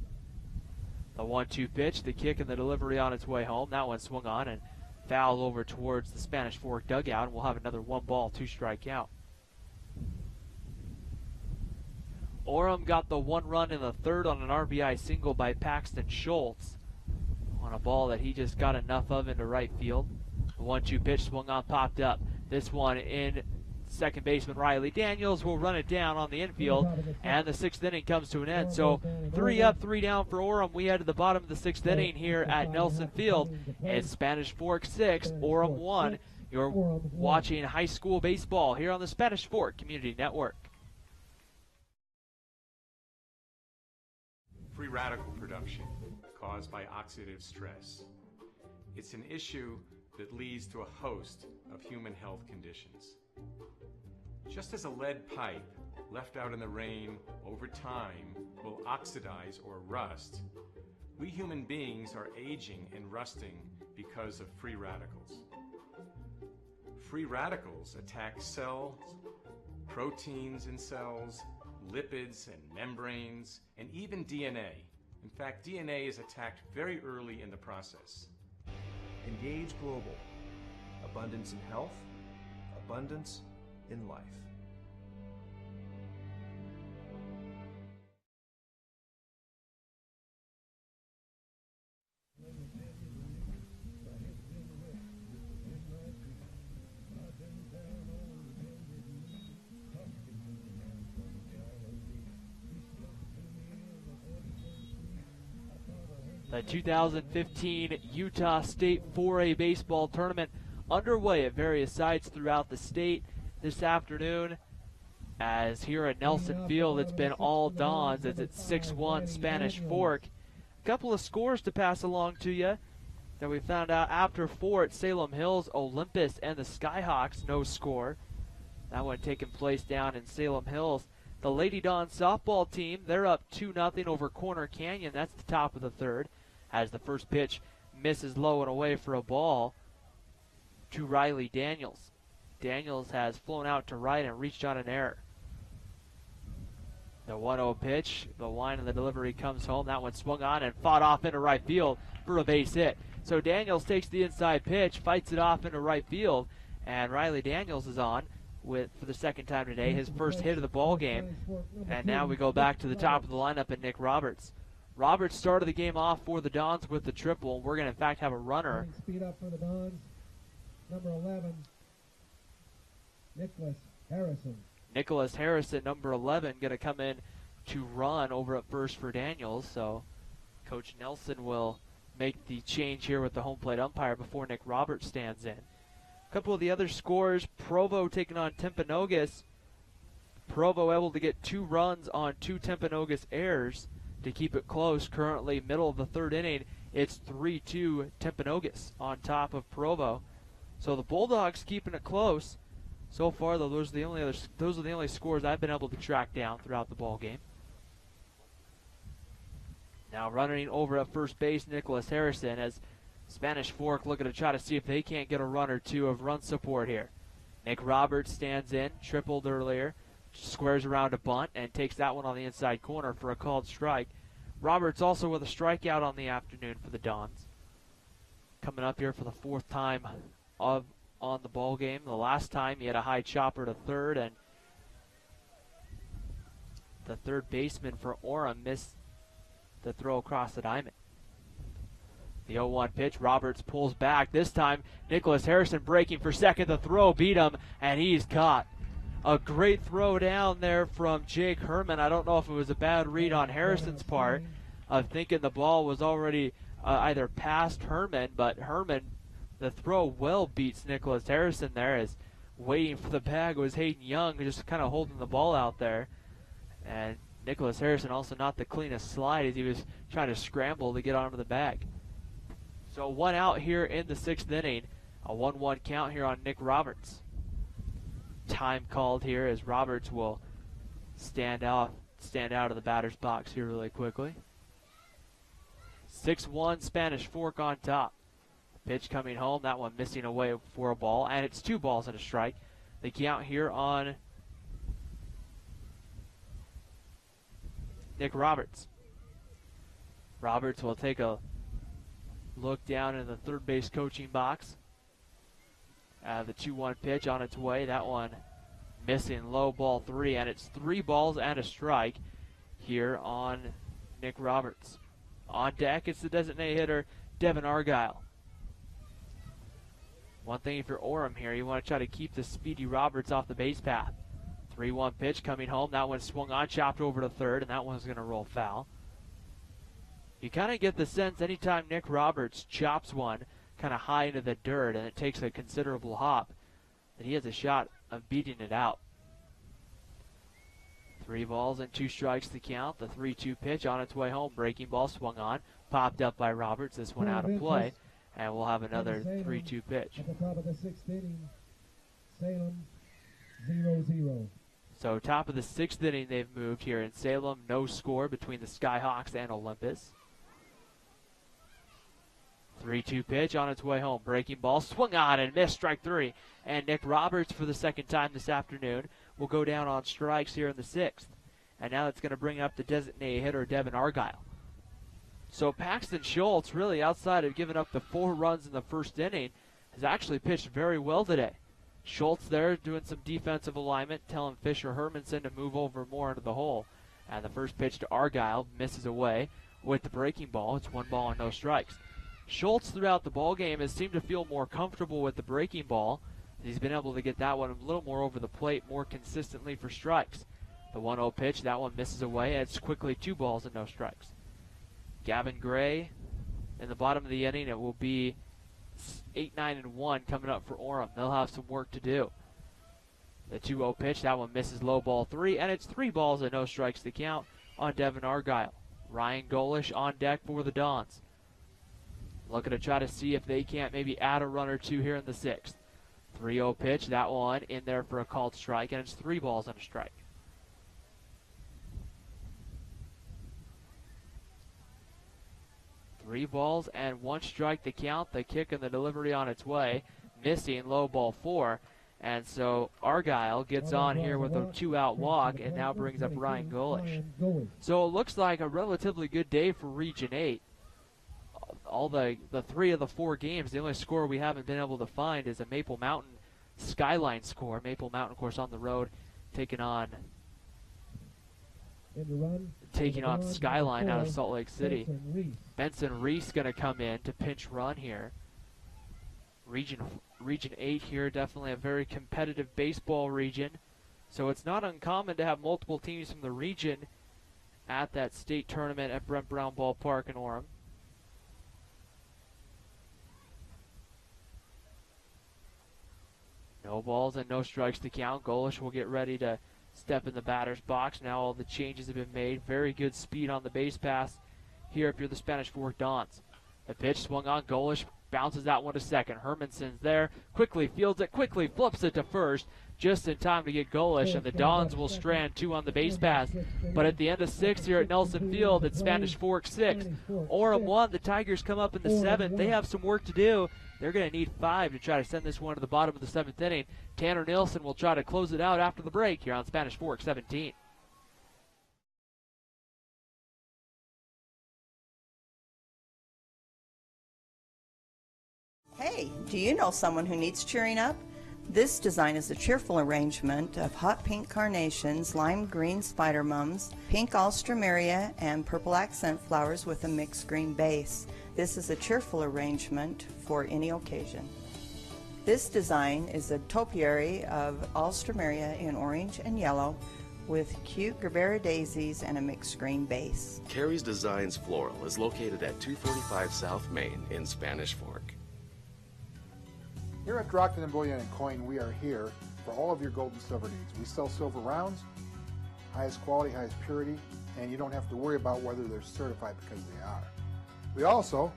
The 1-2 pitch, the kick and the delivery on its way home. That one swung on and foul over towards the Spanish Fork dugout, and we'll have another 1 ball, 2 strike count. Orem got the 1 run in the third on an RBI single by Paxton Schultz on a ball that he just got enough of into right field. The 1-2 pitch swung on, popped up. This one in second baseman Riley Daniels will run it down on the infield, and the 6th inning comes to an end. So 3 up, 3 down for Orem. We head to the bottom of the 6th inning here at Nelson Field. It's Spanish Fork 6, Orem 1. You're watching high school baseball here on the Spanish Fork Community Network. Free radical production caused by oxidative stress. It's an issue that leads to a host of human health conditions. Just as a lead pipe left out in the rain over time will oxidize or rust, we human beings are aging and rusting because of free radicals. Free radicals attack cells, proteins in cells, lipids and membranes, and even DNA. In fact, DNA is attacked very early in the process. Engage Global. Abundance in health, abundance in life. The 2015 Utah State 4A baseball tournament underway at various sites throughout the state this afternoon. As here at Nelson Field, it's been all Dons as it's 6-1 Spanish Fork. A couple of scores to pass along to you that we found out after 4 at Salem Hills, Olympus and the Skyhawks, no score. That one taking place down in Salem Hills. The Lady Don softball team, they're up 2-0 over Corner Canyon. That's the top of the third, as the first pitch misses low and away for a ball to Riley Daniels. Daniels has flown out to right and reached on an error. The 1-0 pitch, the line and the delivery comes home. That one swung on and fought off into right field for a base hit. So Daniels takes the inside pitch, fights it off into right field, and Riley Daniels is on for the second time today, his first hit of the ball game. And now we go back to the top of the lineup and Nick Roberts. Roberts started the game off for the Dons with the triple. We're going to, in fact, have a runner. Speed up for the Dons. Number 11, Nicholas Harrison. Nicholas Harrison, number 11, going to come in to run over at first for Daniels. So Coach Nelson will make the change here with the home plate umpire before Nick Roberts stands in. A couple of the other scores, Provo taking on Timpanogos. Provo able to get 2 runs on 2 Timpanogos errors to keep it close. Currently, middle of the third inning, it's 3-2 Timpanogos on top of Provo. So the Bulldogs keeping it close. So far, though, those are the only scores I've been able to track down throughout the ball game. Now running over at first base, Nicholas Harrison, as Spanish Fork looking to try to see if they can't get a run or two of run support here. Nick Roberts stands in, tripled earlier, squares around a bunt, and takes that one on the inside corner for a called strike. Roberts also with a strikeout on the afternoon for the Dons. Coming up here for the 4th time on the ball game. The last time he had a high chopper to third, and the third baseman for Orem missed the throw across the diamond. The 0-1 pitch, Roberts pulls back. This time, Nicholas Harrison breaking for second. The throw beat him, and he's caught. A great throw down there from Jake Herman. I don't know if it was a bad read on Harrison's part of thinking the ball was already either past Herman, but Herman, the throw well beats Nicholas Harrison there, as waiting for the bag was Hayden Young, just kind of holding the ball out there. And Nicholas Harrison also not the cleanest slide as he was trying to scramble to get onto the bag. So 1 out here in the 6th inning. A 1-1 count here on Nick Roberts. Time called here as Roberts will stand out of the batter's box here really quickly. 6-1 Spanish Fork on top. Pitch coming home, that one missing away for a ball, and it's 2 balls and a strike. The count here on Nick Roberts. Roberts will take a look down in the third base coaching box. The 2-1 pitch on its way. That one missing, low, ball 3, and it's 3 balls and a strike here on Nick Roberts. On deck, it's the designated hitter, Devin Argyle. One thing if you're Orem here, you want to try to keep the speedy Roberts off the base path. 3-1 pitch coming home. That one swung on, chopped over to third, and that one's going to roll foul. You kind of get the sense anytime Nick Roberts chops one kind of high into the dirt and it takes a considerable hop, that he has a shot of beating it out. 3 balls and 2 strikes to count. The 3-2 pitch on its way home. Breaking ball swung on, popped up by Roberts. This one out of play, and we'll have another 3-2 pitch. At the top of the 6th inning, Salem 0-0. So top of the 6th inning they've moved here in Salem. No score between the Skyhawks and Olympus. 3-2 pitch on its way home. Breaking ball swung on and missed, strike 3. And Nick Roberts, for the 2nd time this afternoon, will go down on strikes here in the 6th. And now it's going to bring up the designated hitter, Devin Argyle. So Paxton Schultz, really outside of giving up the 4 runs in the 1st inning, has actually pitched very well today. Schultz there doing some defensive alignment, telling Fisher Hermanson to move over more into the hole. And the first pitch to Argyle misses away with the breaking ball. It's 1 ball and no strikes. Schultz throughout the ball game has seemed to feel more comfortable with the breaking ball. He's been able to get that one a little more over the plate more consistently for strikes. The 1-0 pitch, that one misses away. It's quickly 2 balls and no strikes. Gavin Gray in the bottom of the inning. It will be 8-9-1 coming up for Orem. They'll have some work to do. The 2-0 pitch, that one misses, low, ball 3, and it's 3 balls and no strikes to count on Devin Argyle. Ryan Golish on deck for the Dons. Looking to try to see if they can't maybe add a run or 2 here in the 6th. 3-0 pitch, that one in there for a called strike, and it's 3 balls and a strike. Three balls and 1 strike to count. The kick and the delivery on its way. Missing, low, ball 4. And so Argyle gets on here with a 2-out walk and now brings up Ryan Golish. So it looks like a relatively good day for Region 8. All the 3 of the 4 games, the only score we haven't been able to find is a Maple Mountain Skyline score. Maple Mountain, of course, on the road, taking on Skyline out of Salt Lake City. Benson Reese going to come in to pinch run here. Region 8 here, definitely a very competitive baseball region. So it's not uncommon to have multiple teams from the region at that state tournament at Brent Brown Ballpark in Orem. No balls and no strikes to count. Golish will get ready to step in the batter's box. Now all the changes have been made. Very good speed on the base pass here if you're the Spanish Fork Dons. The pitch swung on. Golish bounces that one to second. Hermanson's there. Quickly fields it. Quickly flips it to first. Just in time to get Golish, and the Dons will strand 2 on the base pass. But at the end of 6 here at Nelson Field, it's Spanish Fork 6. Orem 1. The Tigers come up in the 7th. They have some work to do. They're going to need 5 to try to send this one to the bottom of the 7th inning. Tanner Nilsson will try to close it out after the break here on Spanish Fork 17. Hey, do you know someone who needs cheering up? This design is a cheerful arrangement of hot pink carnations, lime green spider mums, pink alstroemeria, and purple accent flowers with a mixed green base. This is a cheerful arrangement for any occasion. This design is a topiary of alstroemeria in orange and yellow with cute Gerbera daisies and a mixed green base. Carrie's Designs Floral is located at 245 South Main in Spanish Fork. Here at Drockton and Bullion & Coin, we are here for all of your gold and silver needs. We sell silver rounds, highest quality, highest purity, and you don't have to worry about whether they're certified because they are. We also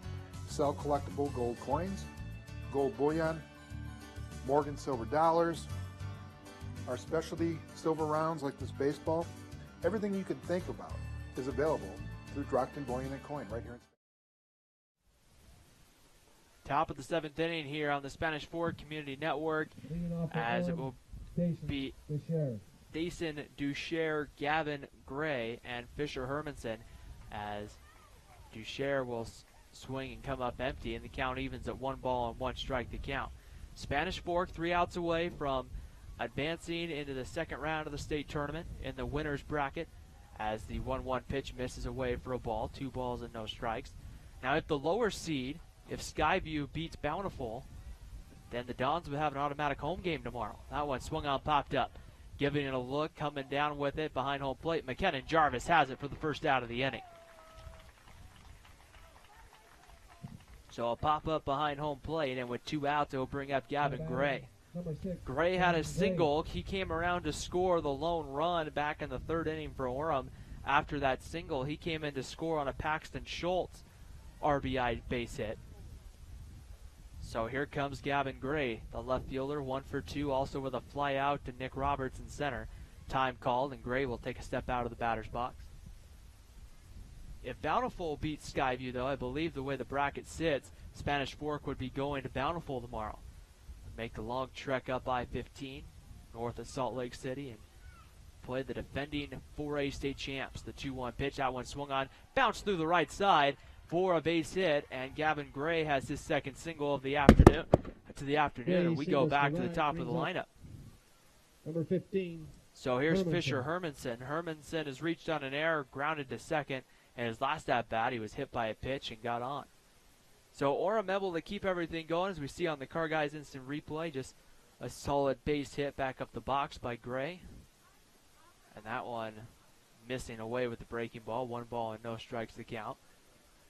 sell collectible gold coins, gold bullion, Morgan silver dollars, our specialty silver rounds like this baseball. Everything you can think about is available through Drockton Bullion & Coin right here in Top of the 7th inning here on the Spanish Fork Community Network, as it will be Dason Ducher, Gavin Gray, and Fisher Hermanson, as Ducher will swing and come up empty, and the count evens at 1 ball and 1 strike to count. Spanish Fork 3 outs away from advancing into the second round of the state tournament in the winner's bracket, as the 1-1 pitch misses away for a ball, 2 balls and no strikes. Now if the lower seed, if Skyview beats Bountiful, then the Dons would have an automatic home game tomorrow. That one swung on, popped up. Giving it a look, coming down with it behind home plate. McKenna Jarvis has it for the first out of the inning. So a pop-up behind home plate, and with 2 outs, it will bring up Gavin Gray. Gray had a single. He came around to score the lone run back in the 3rd inning for Orem. After that single, he came in to score on a Paxton Schultz RBI base hit. So here comes Gavin Gray, the left fielder, 1 for 2, also with a fly out to Nick Roberts in center. Time called, and Gray will take a step out of the batter's box. If Bountiful beats Skyview, though, I believe the way the bracket sits, Spanish Fork would be going to Bountiful tomorrow. Make the long trek up I-15, north of Salt Lake City, and play the defending 4A state champs. The 2-1 pitch, that one swung on, bounced through the right side for a base hit, and Gavin Gray has his second single of the afternoon. And we go back to the top of the lineup. Number 15. So here's Fisher Hermanson. Hermanson has reached on an error, grounded to second, and his last at bat, he was hit by a pitch and got on. So Orem able to keep everything going, as we see on the Car Guys instant replay. Just a solid base hit back up the box by Gray. And that one missing away with the breaking ball. 1 ball and no strikes to count.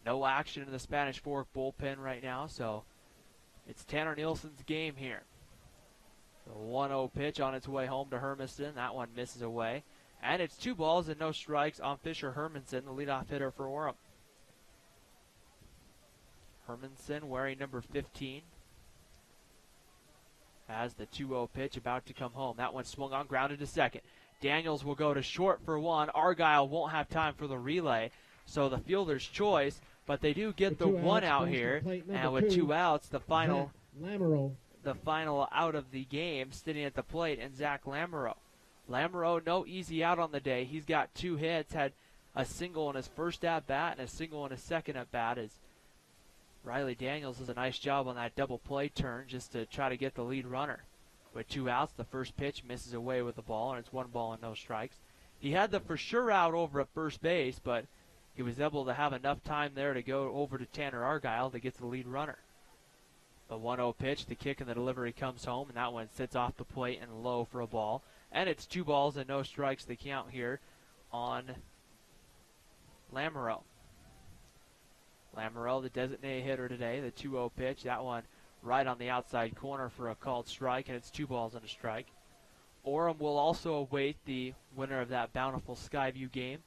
No action in the Spanish Fork bullpen right now, so it's Tanner Nielsen's game here. The 1-0 pitch on its way home to Hermiston. That one misses away. And it's 2 balls and no strikes on Fisher Hermanson, the leadoff hitter for Orem. Hermanson wearing number 15. Has the 2-0 pitch about to come home. That one swung on, grounded to second. Daniels will go to short for 1. Argyle won't have time for the relay, so the fielder's choice, but they do get the 1 out here, and with 2 outs, the final out of the game, sitting at the plate, and Zach Lamoureux. Lamoureux, no easy out on the day. He's got 2 hits, had a single in his first at-bat and a single in his second at-bat, as Riley Daniels does a nice job on that double play turn just to try to get the lead runner. With 2 outs, the first pitch misses away with the ball, and it's 1 ball and no strikes. He had the for sure out over at first base, but he was able to have enough time there to go over to Tanner Argyle to get the lead runner. The 1-0 pitch, the kick and the delivery comes home, and that one sits off the plate and low for a ball. And it's 2 balls and no strikes to count here on Lamoureux. Lamoureux, the designated hitter today, the 2-0 pitch, that one right on the outside corner for a called strike, and it's 2 balls and a strike. Orem will also await the winner of that Bountiful Skyview game,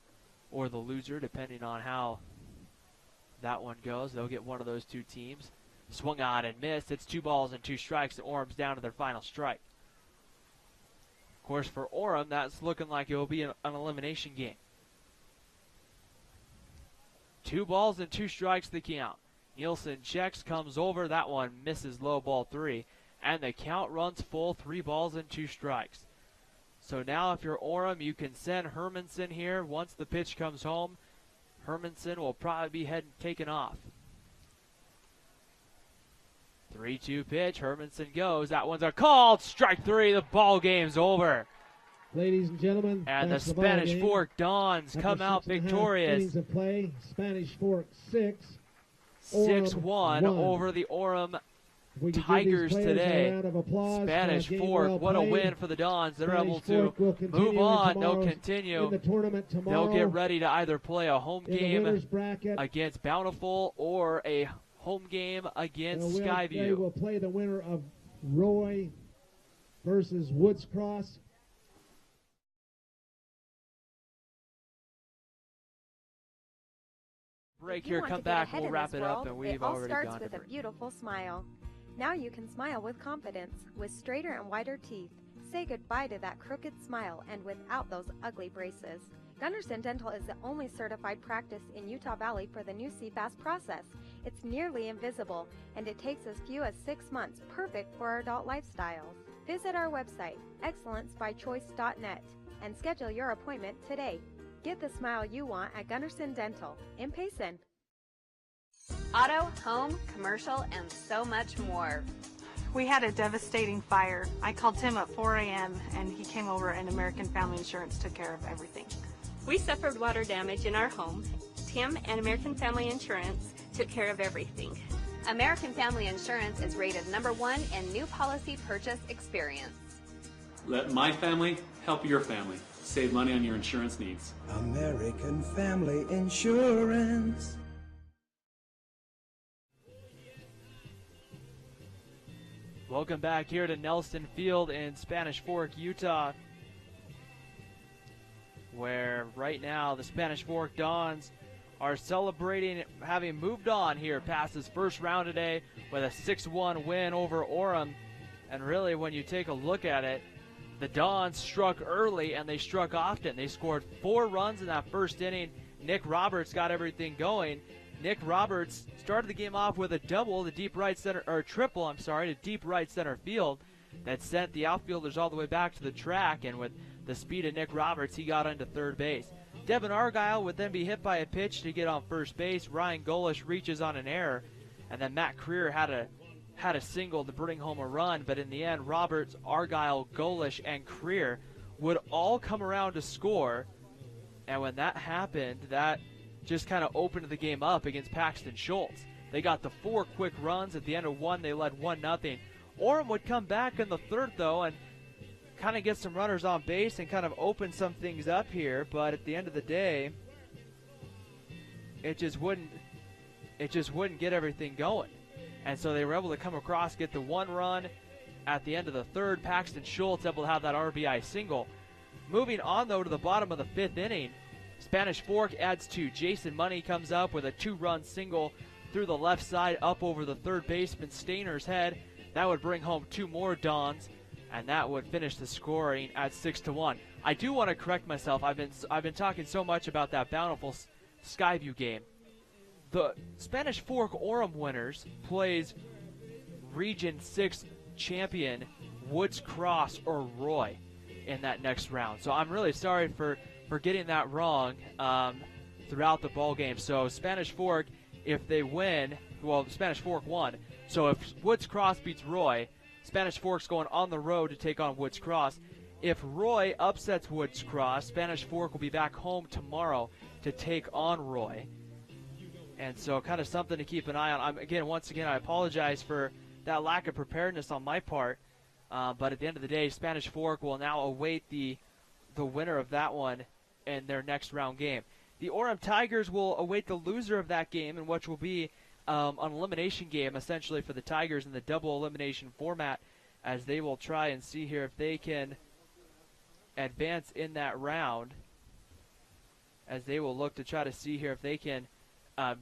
or the loser, depending on how that one goes. They'll get one of those 2 teams. Swung on and missed. It's 2 balls and 2 strikes. Orem's down to their final strike. Of course, for Orem, that's looking like it will be an elimination game. 2 balls and 2 strikes to count. Nielsen checks, comes over. That one misses low, ball 3. And the count runs full, 3 balls and 2 strikes. So now if you're Orem, you can send Hermanson here. Once the pitch comes home, Hermanson will probably be taken off. 3-2 pitch, Hermanson goes. That one's a called strike 3. The ball game's over. Ladies and gentlemen, and the Spanish Fork Dons come out victorious. Innings of play, Spanish Fork 6. 6-1 over the Orem We can give Tigers these players a today. round of applause for a Spanish game Fork, well what a played. win for the Dons. They're Spanish able to Fork will continue move on. in They'll tomorrow's- continue. in the tournament They'll tomorrow. get ready to either play a home In the game winners bracket. against Bountiful or a home game against They Skyview. will play the winner of Roy versus Woods Cross. Break If you here, want come to get back, ahead we'll in wrap this it up, world, and we've it all already starts gone with to a break. beautiful smile. Now you can smile with confidence, with straighter and whiter teeth. Say goodbye to that crooked smile and without those ugly braces. Gunderson Dental is the only certified practice in Utah Valley for the new CFAS process. It's nearly invisible, and it takes as few as 6 months, perfect for our adult lifestyles. Visit our website, excellencebychoice.net, and schedule your appointment today. Get the smile you want at Gunderson Dental in Payson. Auto, home, commercial, and so much more. We had a devastating fire. I called Tim at 4 a.m. and he came over and American Family Insurance took care of everything. We suffered water damage in our home. Tim and American Family Insurance took care of everything. American Family Insurance is rated #1 in new policy purchase experience. Let my family help your family. Save money on your insurance needs. American Family Insurance. Welcome back here to Nelson Field in Spanish Fork, Utah, where right now the Spanish Fork Dons are celebrating having moved on here past this first round today with a 6-1 win over Orem. And really, when you take a look at it, the Dons struck early and they struck often. They scored 4 runs in that first inning. Nick Roberts got everything going. Nick Roberts started the game off with a double to deep right center, or triple, to deep right center field that sent the outfielders all the way back to the track, and with the speed of Nick Roberts, he got into third base. Devin Argyle would then be hit by a pitch to get on first base. Ryan Golish reaches on an error, and then Matt Creer had a single to bring home a run, but in the end, Roberts, Argyle, Golish, and Creer would all come around to score, and when that happened, that just kind of opened the game up against Paxton Schultz. They got the 4 quick runs. At the end of 1, they led 1-0. Orem would come back in the third, though, and kind of get some runners on base and kind of open some things up here, but at the end of the day, it just wouldn't get everything going. And so they were able to come across, get the 1 run at the end of the third. Paxton Schultz able to have that RBI single. Moving on, though, to the bottom of the 5th inning, Spanish Fork adds 2. Jason Money comes up with a 2-run single through the left side up over the third baseman Stainer's head. That would bring home 2 more Dons, and that would finish the scoring at 6-1. I do want to correct myself. I've been talking so much about that Bountiful Skyview game. The Spanish Fork Orem winners plays Region 6 champion Woods Cross or Roy in that next round. So I'm really sorry for getting that wrong throughout the ball game. So Spanish Fork, if they win, well, Spanish Fork won. So if Woods Cross beats Roy, Spanish Fork's going on the road to take on Woods Cross. If Roy upsets Woods Cross, Spanish Fork will be back home tomorrow to take on Roy. And so kind of something to keep an eye on. Once again, I apologize for that lack of preparedness on my part. But at the end of the day, Spanish Fork will now await the winner of that one in their next round game. The Orem Tigers will await the loser of that game, in which will be an elimination game, essentially, for the Tigers in the double elimination format, as they will try and see here if they can advance in that round, as they will look to try to see here if they can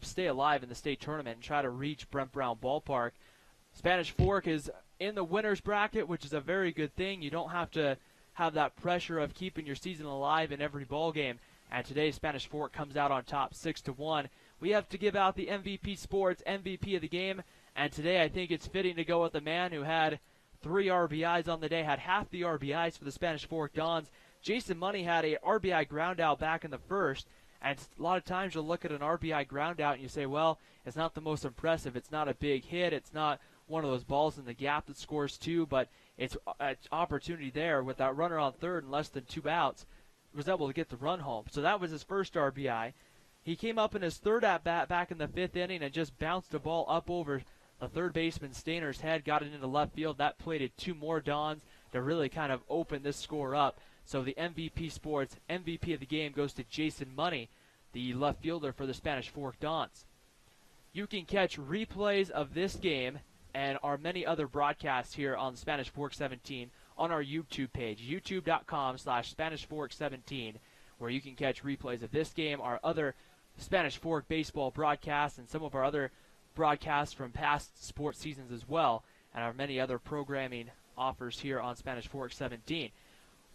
stay alive in the state tournament and try to reach Brent Brown Ballpark. Spanish Fork is in the winner's bracket, which is a very good thing. You don't have to have that pressure of keeping your season alive in every ball game. And today, Spanish Fork comes out on top 6-1. We have to give out the MVP Sports MVP of the game. And today, I think it's fitting to go with the man who had 3 RBIs on the day, had half the RBIs for the Spanish Fork Dons. Jason Money had a RBI ground out back in the first. And a lot of times you'll look at an RBI ground out and you say, well, it's not the most impressive. It's not a big hit. It's not one of those balls in the gap that scores 2, but it's opportunity there with that runner on third and less than 2 outs. Was able to get the run home. So that was his first RBI. He came up in his third at-bat back in the 5th inning and just bounced the ball up over The third baseman Stainer's head got it into left field. That plated 2 more Dons to really kind of open this score up. So the MVP Sports MVP of the game goes to Jason Money, the left fielder for the Spanish Fork Dons. You can catch replays of this game and our many other broadcasts here on Spanish Fork 17 on our YouTube page, youtube.com/SpanishFork17, where you can catch replays of this game, our other Spanish Fork baseball broadcasts, and some of our other broadcasts from past sports seasons as well, and our many other programming offers here on Spanish Fork 17.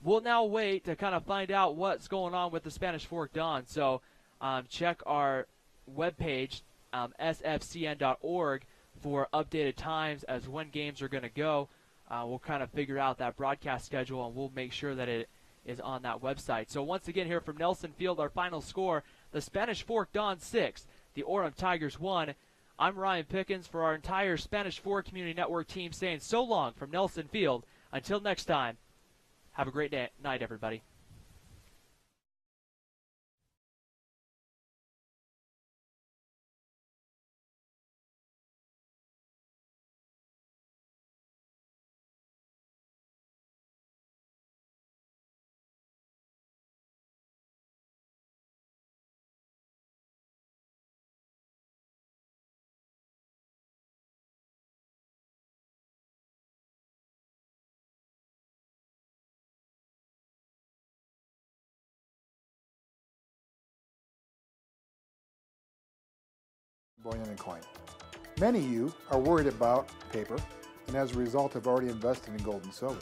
We'll now wait to kind of find out what's going on with the Spanish Fork Dons. So check our webpage, sfcn.org, for updated times as when games are going to go. We'll kind of figure out that broadcast schedule, and we'll make sure that it is on that website. So once again here from Nelson Field, our final score, the Spanish Fork Dons 6, the Orem Tigers 1. I'm Ryan Pickens for our entire Spanish Fork Community Network team saying so long from Nelson Field. Until next time, have a great night, everybody. Bullion and coin. Many of you are worried about paper and as a result have already invested in gold and silver.